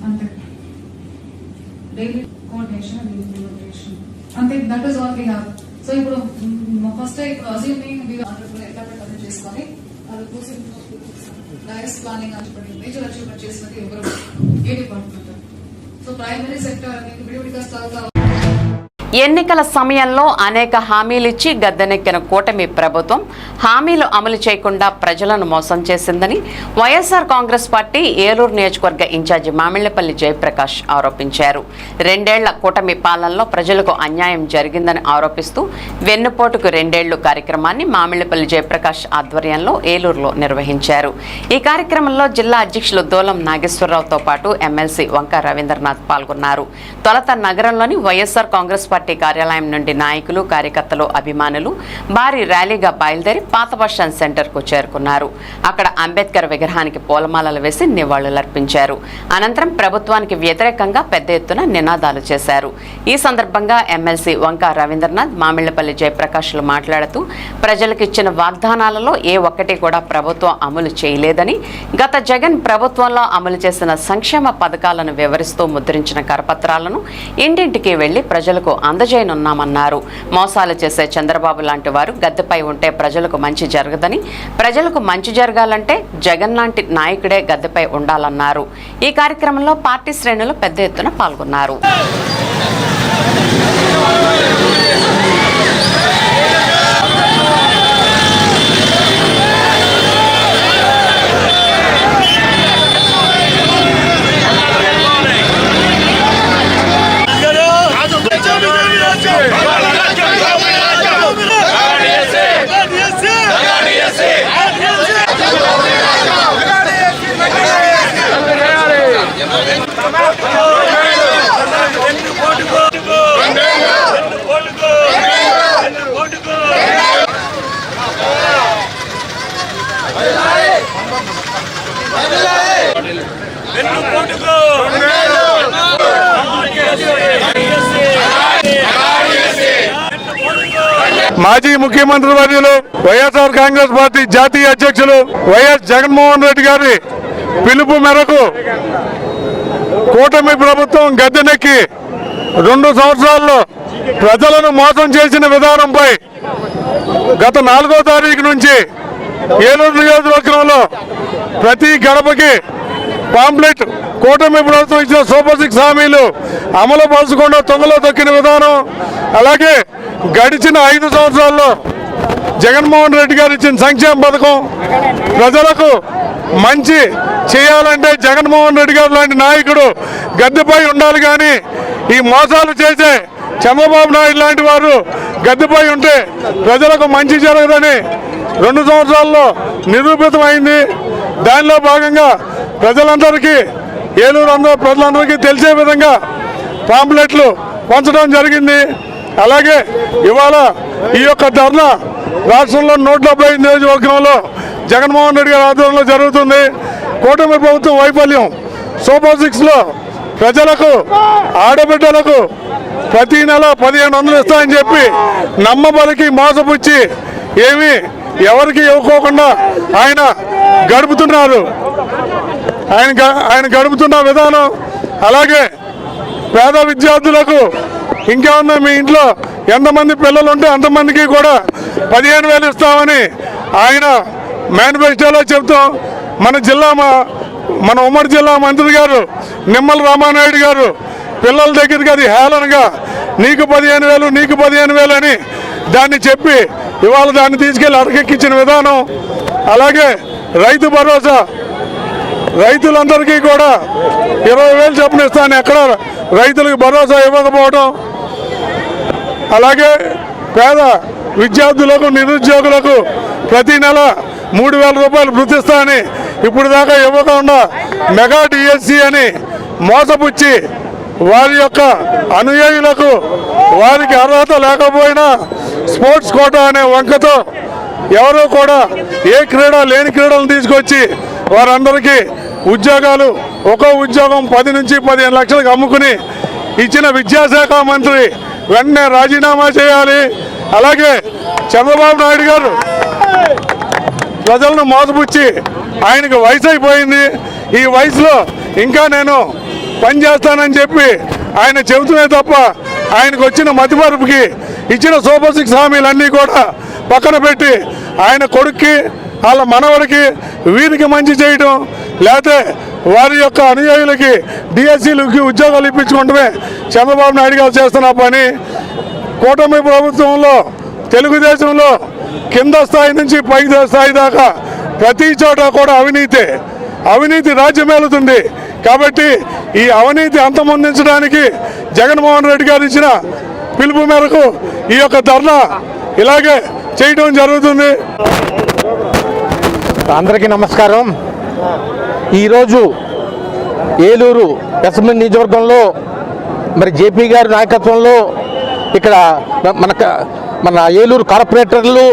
Ante daily coordination and implementation. Ante that is all we have. So first assuming we are చేసుకొని అది కూర్చొని dais planning major achievement చేసినది ఎవరు ఏ department. So primary sector బిడ్యూటిగా సాగుతా. ఎన్నికల సమయంలో అనేక హామీలిచ్చి గద్దెనెక్కిన కూటమి ప్రభుత్వం హామీలు అమలు చేయకుండా ప్రజలను మోసం చేసిందని వైఎస్ఆర్ కాంగ్రెస్ పార్టీ ఏలూరు నియోజకవర్గ ఇన్ఛార్జి మామిళ్లపల్లి జయప్రకాష్ ఆరోపించారు. 2 ఏళ్ల కూటమి పాలనలో ప్రజలకు అన్యాయం జరిగిందని ఆరోపిస్తూ వెన్నుపోటుకు 2 ఏళ్లు కార్యక్రమాన్ని మామిళ్లపల్లి జయప్రకాష్ ఆధ్వర్యంలో ఏలూరులో నిర్వహించారు. ఈ కార్యక్రమంలో జిల్లా అధ్యక్షులు దోలం నాగేశ్వరరావుతో పాటు ఎమ్మెల్సీ వంక రవీంద్రనాథ్ పాల్గొన్నారు. తొలుత నగరంలోని వైఎస్ఆర్ కాంగ్రెస్ పార్టీ కార్యాలయం నుండి నాయకులు, కార్యకర్తలు, అభిమానులు భారీ ర్యాలీగా బయలుదేరి పాత బస్టాండ్ సెంటర్ కు చేరుకున్నారు. అక్కడ అంబేద్కర్ విగ్రహానికి పూలమాలలు వేసి నివాళులర్పించారు. అనంతరం ప్రభుత్వానికి వ్యతిరేకంగా పెద్ద ఎత్తున నినాదాలు చేశారు. ఈ సందర్భంగా ఎమ్మెల్సీ వంక రవీంద్రనాథ్, మామిళ్లపల్లి జయప్రకాష్లు మాట్లాడుతూ ప్రజలకు ఇచ్చిన వాగ్దానాలలో ఏ ఒక్కటి కూడా ప్రభుత్వం అమలు చేయలేదని, గత జగన్ ప్రభుత్వంలో అమలు చేసిన సంక్షేమ పథకాలను వివరిస్తూ ముద్రించిన కరపత్రాలను ఇంటింటికి వెళ్లి ప్రజలకు అందజేయనున్నామన్నారు. మోసాలు చేసే చంద్రబాబు లాంటి వారు గద్దెపై ఉంటే ప్రజలకు మంచి జరగదని, ప్రజలకు మంచి జరగాలంటే జగన్ లాంటి నాయకుడే గద్దెపై ఉండాలన్నారు. ఈ కార్యక్రమంలో పార్టీ శ్రేణులు పెద్ద ఎత్తున పాల్గొన్నారు. మాజీ ముఖ్యమంత్రి వర్యులు వైఎస్ఆర్ కాంగ్రెస్ పార్టీ జాతీయ అధ్యక్షులు వైఎస్ జగన్మోహన్ రెడ్డి గారి పిలుపు మేరకు కూటమి ప్రభుత్వం గద్దెనెక్కి 2 సంవత్సరాల్లో ప్రజలను మోసం చేసిన విధానంపై గత 4వ తారీఖు నుంచి ఏలూరు నియోజకవర్గంలో ప్రతి గడపకి పాంప్లెట్ కూటమి ప్రభుత్వం ఇచ్చిన సూపర్ 6 హామీలు అమలు పరచకుండా తొంగలో తొక్కిన విధానం, అలాగే గడిచిన 5 సంవత్సరాల్లో జగన్మోహన్ రెడ్డి గారు ఇచ్చిన సంక్షేమ పథకం ప్రజలకు మంచి చేయాలంటే జగన్మోహన్ రెడ్డి గారు లాంటి నాయకుడు గద్దెపై ఉండాలి. కానీ ఈ మోసాలు చేసే చంద్రబాబు నాయుడు లాంటి వారు గద్దెపై ఉంటే ప్రజలకు మంచి జరగదని 2 సంవత్సరాల్లో నిరూపితమైంది. దానిలో భాగంగా ప్రజలందరికీ ఏలూరు ప్రజలందరికీ తెలిసే విధంగా పాంప్లెట్లు పంచడం జరిగింది. అలాగే ఇవాళ ఈ యొక్క ధర్నా రాష్ట్రంలో 175 నియోజకవర్గంలో జగన్మోహన్ రెడ్డి గారి ఆధ్వర్యంలో జరుగుతుంది. కూటమి ప్రభుత్వం వైఫల్యం సూపర్ 6లో ప్రజలకు ఆడబిడ్డలకు ప్రతి నెల 1500 ఇస్తామని చెప్పి నమ్మబలికి మోసపుచ్చి ఏమీ ఎవరికి ఇవ్వకోకుండా ఆయన గడుపుతున్నారు. ఆయన గడుపుతున్న విధానం, అలాగే పేద విద్యార్థులకు ఇంకేమన్నా మీ ఇంట్లో ఎంతమంది పిల్లలు ఉంటే అంతమందికి కూడా 15,000 ఇస్తామని ఆయన మేనిఫెస్టోలో చెప్తాం. మన ఉమ్మడి జిల్లా మంత్రి గారు నిమ్మల రామానాయుడు గారు పిల్లల దగ్గరికి అది హేళనగా నీకు 15,000 నీకు 15,000 అని దాన్ని చెప్పి ఇవాళ దాన్ని తీసుకెళ్లి అరకెక్కించిన విధానం, అలాగే రైతు భరోసా రైతులందరికీ కూడా 20,000 చొప్పున ఇస్తాను ఎక్కడ రైతులకు భరోసా ఇవ్వకపోవడం, అలాగే పేద విద్యార్థులకు నిరుద్యోగులకు ప్రతి నెల 3,000 రూపాయలు వృత్తిస్తానని ఇప్పుడు దాకా ఇవ్వకుండా మెగా డిఎస్సి అని మోసపుచ్చి వారి యొక్క అనుయాయులకు వారికి అర్హత లేకపోయినా స్పోర్ట్స్ కోటా అనే వంకతో ఎవరో కూడా ఏ క్రీడ లేని క్రీడలను తీసుకొచ్చి వారందరికీ ఉద్యోగాలు ఒక్కో ఉద్యోగం 10 నుంచి 15 లక్షలకు అమ్ముకుని ఇచ్చిన విద్యాశాఖ మంత్రి వెంటనే రాజీనామా చేయాలి. అలాగే చంద్రబాబు నాయుడు గారు ప్రజలను మోసపుచ్చి ఆయనకు వయసు అయిపోయింది, ఈ వయసులో ఇంకా నేను పనిచేస్తానని చెప్పి ఆయన చెబుతునే తప్ప ఆయనకు వచ్చిన మతిమరుపుకి ఇచ్చిన సూపర్ 6 హామీలన్నీ కూడా పక్కన పెట్టి ఆయన కొడుక్కి వాళ్ళ మనవడికి వీరికి మంచి చేయడం, లేకపోతే వారి యొక్క అనుయాయులకి డిఎస్సీలకి ఉద్యోగాలు ఇప్పించుకుంటమే చంద్రబాబు నాయుడు గారు చేస్తున్న పని. కూటమి ప్రభుత్వంలో తెలుగుదేశంలో కింద స్థాయి నుంచి పై స్థాయి దాకా ప్రతి చోట కూడా అవినీతి రాజ్యమేలుతుంది. కాబట్టి ఈ అవినీతి అంతమొందించడానికి జగన్మోహన్ రెడ్డి గారు ఇచ్చిన పిలుపు మేరకు ఈ యొక్క ధర్నా ఇలాగే చేయడం జరుగుతుంది. అందరికీ నమస్కారం. ఈరోజు ఏలూరు అసెంబ్లీ నియోజకవర్గంలో మరి జేపీ గారి నాయకత్వంలో ఇక్కడ మన ఏలూరు కార్పొరేటర్లు,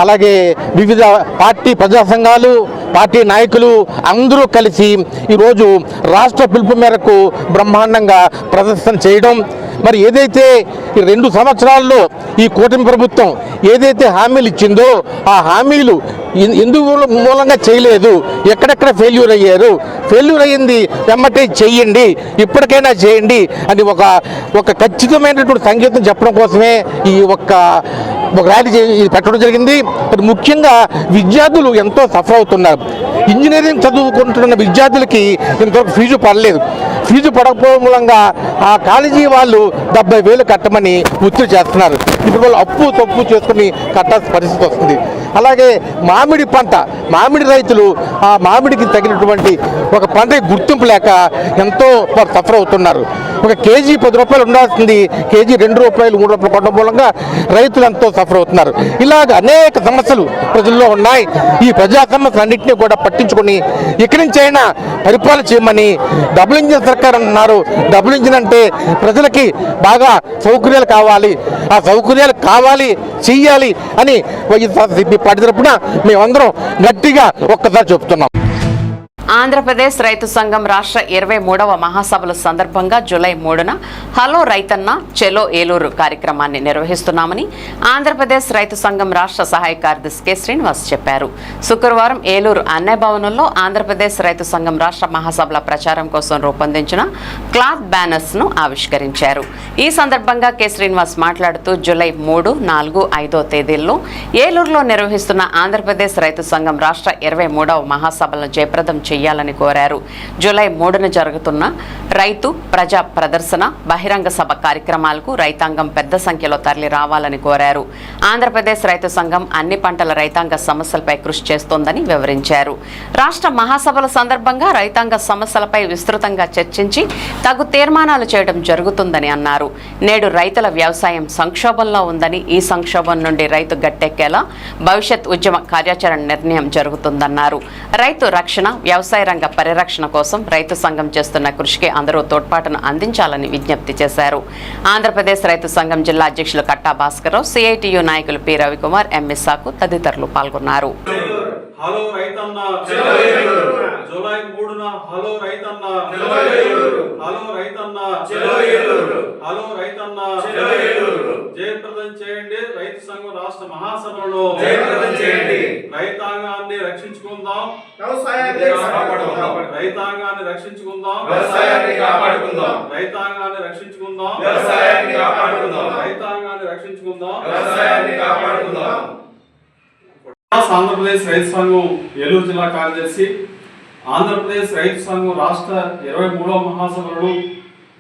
అలాగే వివిధ పార్టీ ప్రజా సంఘాలు, పార్టీ నాయకులు అందరూ కలిసి ఈరోజు రాష్ట్ర పిలుపు మేరకు బ్రహ్మాండంగా ప్రదర్శన చేయడం, మరి ఏదైతే ఈ 2 సంవత్సరాల్లో ఈ కూటమి ప్రభుత్వం ఏదైతే హామీలు ఇచ్చిందో ఆ హామీలు ఎందుకు మూలంగా చేయలేదు, ఎక్కడెక్కడ ఫెయిల్యూర్ అయ్యారు, ఫెయిల్యూర్ అయ్యింది వెమ్మటే చెయ్యండి, ఇప్పటికైనా చేయండి అని ఒక ఖచ్చితమైనటువంటి సంకేతం చెప్పడం కోసమే ఈ ఒక ర్యాలీ పెట్టడం జరిగింది. ముఖ్యంగా విద్యార్థులు ఎంతో సఫర్ అవుతున్నారు. ఇంజనీరింగ్ చదువుకుంటున్న విద్యార్థులకి ఇంతవరకు ఫీజు పడలేదు. ఫీజు పడకపోవడం మూలంగా ఆ కాలేజీ వాళ్ళు 70,000 కట్టమని ఒత్తిడి చేస్తున్నారు. ఇప్పుడు వాళ్ళు అప్పు తప్పు చేసుకుని కట్టాల్సిన పరిస్థితి వస్తుంది. అలాగే మామిడి రైతులు ఆ మామిడికి తగినటువంటి ఒక పంటకి గుర్తింపు లేక ఎంతో సఫర్ అవుతున్నారు. ఒక కేజీ 10 రూపాయలు ఉండాల్సింది కేజీ 2 రూపాయలు 3 రూపాయలు కొనడం మూలంగా రైతులు ఎంతో సఫర్ అవుతున్నారు. ఇలాగ అనేక సమస్యలు ప్రజల్లో ఉన్నాయి. ఈ ప్రజా సమస్యలు అన్నింటినీ కూడా పట్టించుకొని ఇక్కడి నుంచి అయినా పరిపాలన చేయమని డబుల్ ఇంజిన్ సర్కార్ అంటున్నారు. డబుల్ ఇంజిన్ అంటే ప్రజలకి బాగా సౌకర్యాలు కావాలి, ఆ సౌకర్యాలు కావాలి చెయ్యాలి అని వైఎస్ఆర్సీపీ పార్టీ తరపున మేమందరం గట్టిగా ఒక్కసారి చెప్తున్నాం. ఆంధ్రప్రదేశ్ రైతు సంఘం రాష్ట్ర 23వ మహాసభల సందర్భంగా జూలై 3న హలో రైతన్న చెలో ఏలూరు కార్యక్రమాన్ని నిర్వహిస్తున్నామని ఆంధ్రప్రదేశ్ రైతు సంఘం రాష్ట్ర సహాయ కార్యదర్శి కె శ్రీనివాస్ చెప్పారు. శుక్రవారం ఏలూరు అన్నయ్య భవనంలో ఆంధ్రప్రదేశ్ రైతు సంఘం రాష్ట్ర మహాసభల ప్రచారం కోసం రూపొందించిన క్లాత్ బ్యానర్స్ ను ఆవిష్కరించారు. ఈ సందర్భంగా కె శ్రీనివాస్ మాట్లాడుతూ జూలై 3, 4, 5 తేదీల్లో ఏలూరులో నిర్వహిస్తున్న ఆంధ్రప్రదేశ్ రైతు సంఘం రాష్ట్ర 23వ మహాసభలను జయప్రదం చేయాలని కోరారు. జూలై 3న జరుగుతున్న రైతు ప్రజా ప్రదర్శన బహిరంగ సభ కార్యక్రమాలకు రైతాంగం పెద్ద సంఖ్యలో తరలి రావాలని కోరారు. ఆంధ్రప్రదేశ్ రైతు సంఘం అన్ని పంటల రైతాంగ సమస్యలపై కృషి చేస్తోందని వివరించారు. రాష్ట్ర మహాసభల సందర్భంగా రైతాంగ సమస్యలపై విస్తృతంగా చర్చించి తగు తీర్మానాలు చేయడం జరుగుతుందని అన్నారు. నేడు రైతుల వ్యవసాయం సంక్షోభంలో ఉందని ఈ సంక్షోభం నుండి రైతు గట్టెక్కేలా భవిష్యత్ ఉద్యమ కార్యాచరణ నిర్ణయం జరుగుతుందన్నారు. రైతు రక్షణ వ్యవసాయ రంగ పరిరక్షణ కోసం రైతు సంఘం చేస్తున్న కృషికి అందరూ తోడ్పాటును అందించాలని విజ్ఞప్తి చేశారు. ఆంధ్రప్రదేశ్ రైతు సంఘం జిల్లా అధ్యక్షులు కట్టా భాస్కరరావు, సిఐటియు నాయకులు పి రవికుమార్, ఎం ఇస్సాకు తదితరులు పాల్గొన్నారు. హలో రైతన్న జూలై 3న హలో రైతన్న హలో రైతన్న హలో రైతన్న జయప్రదం చేయండి. రైతు సంఘం రాష్ట్ర మహాసభలో రైతాంగాన్ని రక్షించుకుందాం, రైతాంగాన్ని రక్షించుకుందాం, రైతాంగాన్ని రక్షించుకుందాం, రైతాంగాన్ని రక్షించుకుందాం. ఆంధ్రప్రదేశ్ రైతు సంఘం ఏలూరు జిల్లా కార్యదర్శి. ఆంధ్రప్రదేశ్ రైతు సంఘం రాష్ట్ర 23వ మహాసభలను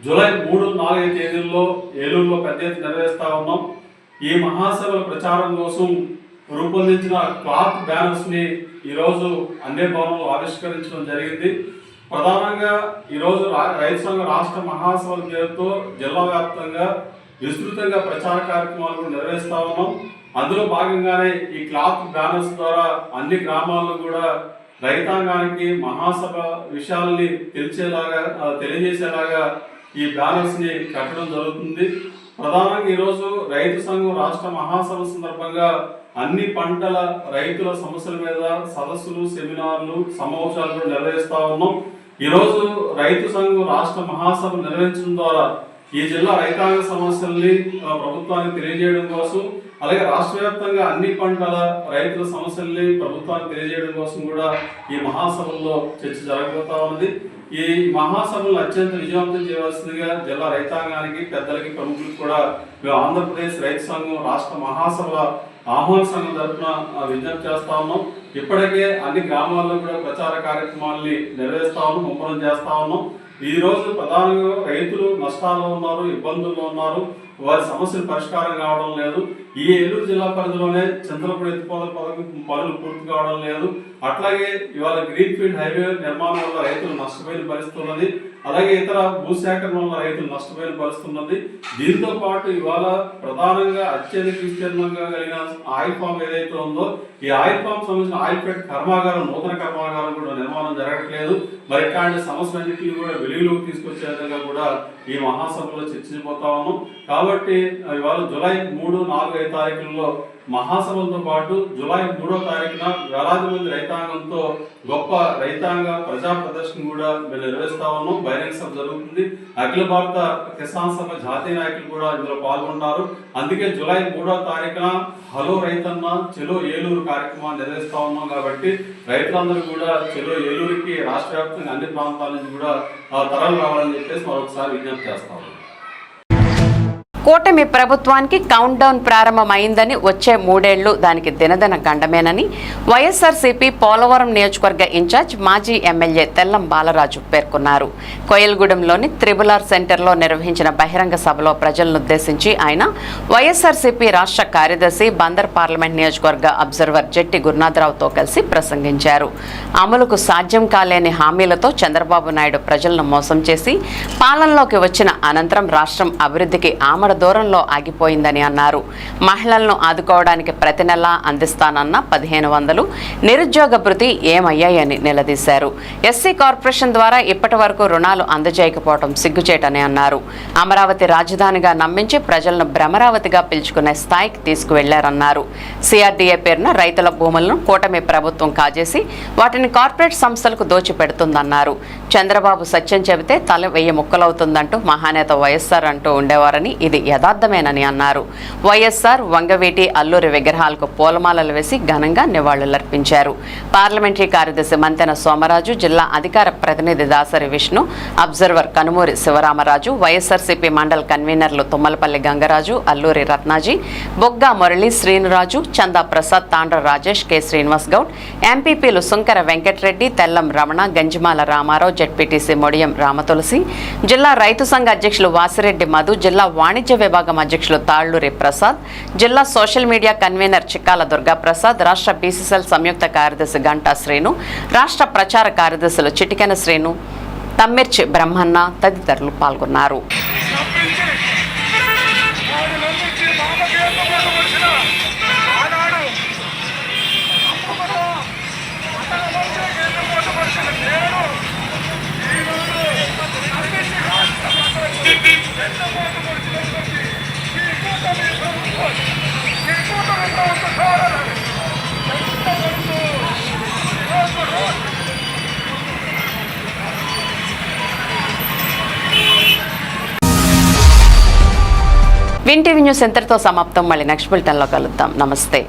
జూలై 3, 4 తేదీల్లో ఏలూరులో పెద్ద ఎత్తున నిర్వహిస్తా ఉన్నాం. ఈ మహాసభల ప్రచారం కోసం రూపొందించిన క్లాత్ బ్యానర్స్ ని ఈరోజు అన్ని భవనంలో ఆవిష్కరించడం జరిగింది. ప్రధానంగా ఈరోజు రైతు సంఘం రాష్ట్ర మహాసభల పేరుతో జిల్లా వ్యాప్తంగా విస్తృతంగా ప్రచార కార్యక్రమాలు నిర్వహిస్తా ఉన్నాం. అందులో భాగంగానే ఈ క్లాత్ బ్యానర్స్ ద్వారా అన్ని గ్రామాల్లో కూడా రైతాంగానికి మహాసభ విషయాల్ని తెలియజేసేలాగా ఈ బ్యానర్స్ ని కట్టడం జరుగుతుంది. ప్రధానంగా ఈరోజు రైతు సంఘం రాష్ట్ర మహాసభ సందర్భంగా అన్ని పంటల రైతుల సమస్యల మీద సదస్సులు, సెమినార్లు, సమావేశాలు కూడా నిర్వహిస్తా ఉన్నాం. ఈరోజు రైతు సంఘం రాష్ట్ర మహాసభ నిర్వహించడం ద్వారా ఈ జిల్లా రైతాంగ సమస్యల్ని ప్రభుత్వానికి తెలియజేయడం కోసం, అలాగే రాష్ట్ర వ్యాప్తంగా అన్ని పంటల రైతుల సమస్యల్ని ప్రభుత్వానికి తెలియజేయడం కోసం కూడా ఈ మహాసభల్లో చర్చ జరగబోతా ఉన్నది. ఈ మహాసభలను అత్యంత విజయవంతం చేయవలసిందిగా జిల్లా రైతాంగానికి, పెద్దలకి, ప్రముఖులకు కూడా మేము ఆంధ్రప్రదేశ్ రైతు సంఘం రాష్ట్ర మహాసభల ఆహ్వాన సంఘం తరఫున విజ్ఞప్తి చేస్తా ఉన్నాం. ఇప్పటికే అన్ని గ్రామాల్లో కూడా ప్రచార కార్యక్రమాల్ని నిర్వహిస్తా ఉన్నాం, ముమ్మరం చేస్తా ఉన్నాం. ఈ రోజు ప్రధానంగా రైతులు నష్టాల్లో ఉన్నారు, ఇబ్బందుల్లో ఉన్నారు, వారి సమస్యలు పరిష్కారం కావడం లేదు. ఈ ఏలూరు జిల్లా పరిధిలోనే చింతలపూడి ఎత్తిపోతల పథకం పనులు పూర్తి కావడం లేదు. అట్లాగే ఇవాళ గ్రీన్ ఫీల్డ్ హైవే నిర్మాణం వల్ల రైతులు నష్టపోయిన పరిస్థితి ఉన్నది. అలాగే ఇతర భూసేకరణ వల్ల రైతులు నష్టపోయిన పరిస్థితి ఉన్నది. దీంతో పాటు ఇవాళ ప్రధానంగా అత్యధిక విస్తీర్ణంగా కలిగిన ఆయిల్ ఫామ్ ఏదైతే ఉందో ఈ ఆయిల్ ఫామ్ సంబంధించిన ఆయిల్ ఫెడ్ కర్మాగారం, నూతన కర్మాగారం కూడా నిర్మాణం జరగట్లేదు. మరి ఇట్లాంటి సమస్యలన్నింటినీ కూడా వెలుగులోకి తీసుకొచ్చే విధంగా కూడా ఈ మహాసభలో చర్చించబోతా ఉన్నాం. కాబట్టి ఇవాళ జూలై 3, 4, తారీఖుల్లో మహాసభలతో పాటు జూలై 3వ తారీఖున వేలాది మంది రైతాంగంతో గొప్ప రైతాంగ ప్రజా ప్రదర్శన కూడా మేము నిర్వహిస్తా ఉన్నాం. బహిరంగ సభ జరుగుతుంది. అఖిల భారత కిసాన్ సభ జాతీయ నాయకులు కూడా ఇందులో పాల్గొంటారు. అందుకే జూలై 3వ తారీఖున హలో రైతన్న చెలో ఏలూరు కార్యక్రమాన్ని నిర్వహిస్తా ఉన్నాం. కాబట్టి రైతులందరూ కూడా చెలో ఏలూరుకి రాష్ట్ర వ్యాప్తంగా అన్ని ప్రాంతాల నుంచి కూడా తరలి రావాలని చెప్పేసి మరొకసారి విజ్ఞప్తి చేస్తాము. కూటమి ప్రభుత్వానికి కౌంట్ డౌన్ ప్రారంభమైందని వచ్చే 3 ఏళ్లు దానికి దినదిన గండమేనని వైఎస్ఆర్సీపీ పోలవరం నియోజకవర్గ ఇన్ఛార్జ్ మాజీ ఎమ్మెల్యే తెల్లం బాలరాజు పేర్కొన్నారు. కోయల్గూడెంలోని త్రిబుల్ ఆర్ సెంటర్లో నిర్వహించిన బహిరంగ సభలో ప్రజలనుద్దేశించి ఆయన వైఎస్ఆర్సీపీ రాష్ట్ర కార్యదర్శి బందర్ పార్లమెంట్ నియోజకవర్గ అబ్జర్వర్ జెట్టి గురునాథరావుతో కలిసి ప్రసంగించారు. అమలుకు సాధ్యం కాలేని హామీలతో చంద్రబాబు నాయుడు ప్రజలను మోసం చేసి పాలనలోకి వచ్చిన అనంతరం రాష్ట్రం అభివృద్ధికి ఆమడ దూరంలో ఆగిపోయిందని అన్నారు. మహిళలను ఆదుకోవడానికి ప్రతి నెలా అందిస్తానన్న 1500 నిరుద్యోగ భృతి ఏమయ్యాయని నిలదీశారు. ఎస్సీ కార్పొరేషన్ ద్వారా ఇప్పటి వరకు రుణాలు అందజేయకపోవడం సిగ్గుచేటని అన్నారు. అమరావతి రాజధానిగా నమ్మించి ప్రజలను భ్రమరావతిగా పిలుచుకునే స్థాయికి తీసుకువెళ్లారన్నారు. సిఆర్డీఏ పేరున రైతుల భూములను కూటమి ప్రభుత్వం కాజేసి వాటిని కార్పొరేట్ సంస్థలకు దోచిపెడుతుందన్నారు. చంద్రబాబు సత్యం చెబితే తల 1000 ముక్కలవుతుందంటూ మహానేత వైఎస్ఆర్ అంటూ ఉండేవారని ఇది యథార్థమేనని అన్నారు. వైఎస్ఆర్, వంగవీటి, అల్లూరి విగ్రహాలకు పూలమాలలు వేసి ఘనంగా నివాళులర్పించారు. పార్లమెంటరీ కార్యదర్శి మంతెన సోమరాజు, జిల్లా అధికార ప్రతినిధి దాసరి విష్ణు, అబ్జర్వర్ కనుమూరి శివరామరాజు, వైఎస్ఆర్సీపీ మండల్ కన్వీనర్లు తుమ్మలపల్లి గంగరాజు, అల్లూరి రత్నాజీ, బొగ్గా మురళి, శ్రీనురాజు, చందా ప్రసాద్, తాండ్ర రాజేష్, కె శ్రీనివాస్ గౌడ్, ఎంపీపీలు సుంకర వెంకటరెడ్డి, తెల్లం రమణ, గంజిమాల రామారావు, జెడ్పీటీసీ మొడియం రామతులసి, జిల్లా రైతు సంఘ అధ్యక్షులు వాసిరెడ్డి మధు, జిల్లా వాణిజ్య విభాగం అధ్యక్షులు తాళ్లూరి ప్రసాద్, జిల్లా social media convener Chikkala Durgaprasad, రాష్ట్ర బీసీసీఎల్ సంయుక్త కార్యదర్శి గంటా శ్రీను, రాష్ట్ర ప్రచార కార్యదర్శులు చిటికెన శ్రీను, తమ్మిర్చి బ్రహ్మన్న తదితరులు పాల్గొన్నారు. విన్ టీవీ న్యూస్ ఎంతటితో సమాప్తం. మళ్ళీ నెక్స్ట్ బులెటిన్లో కలుద్దాం. నమస్తే.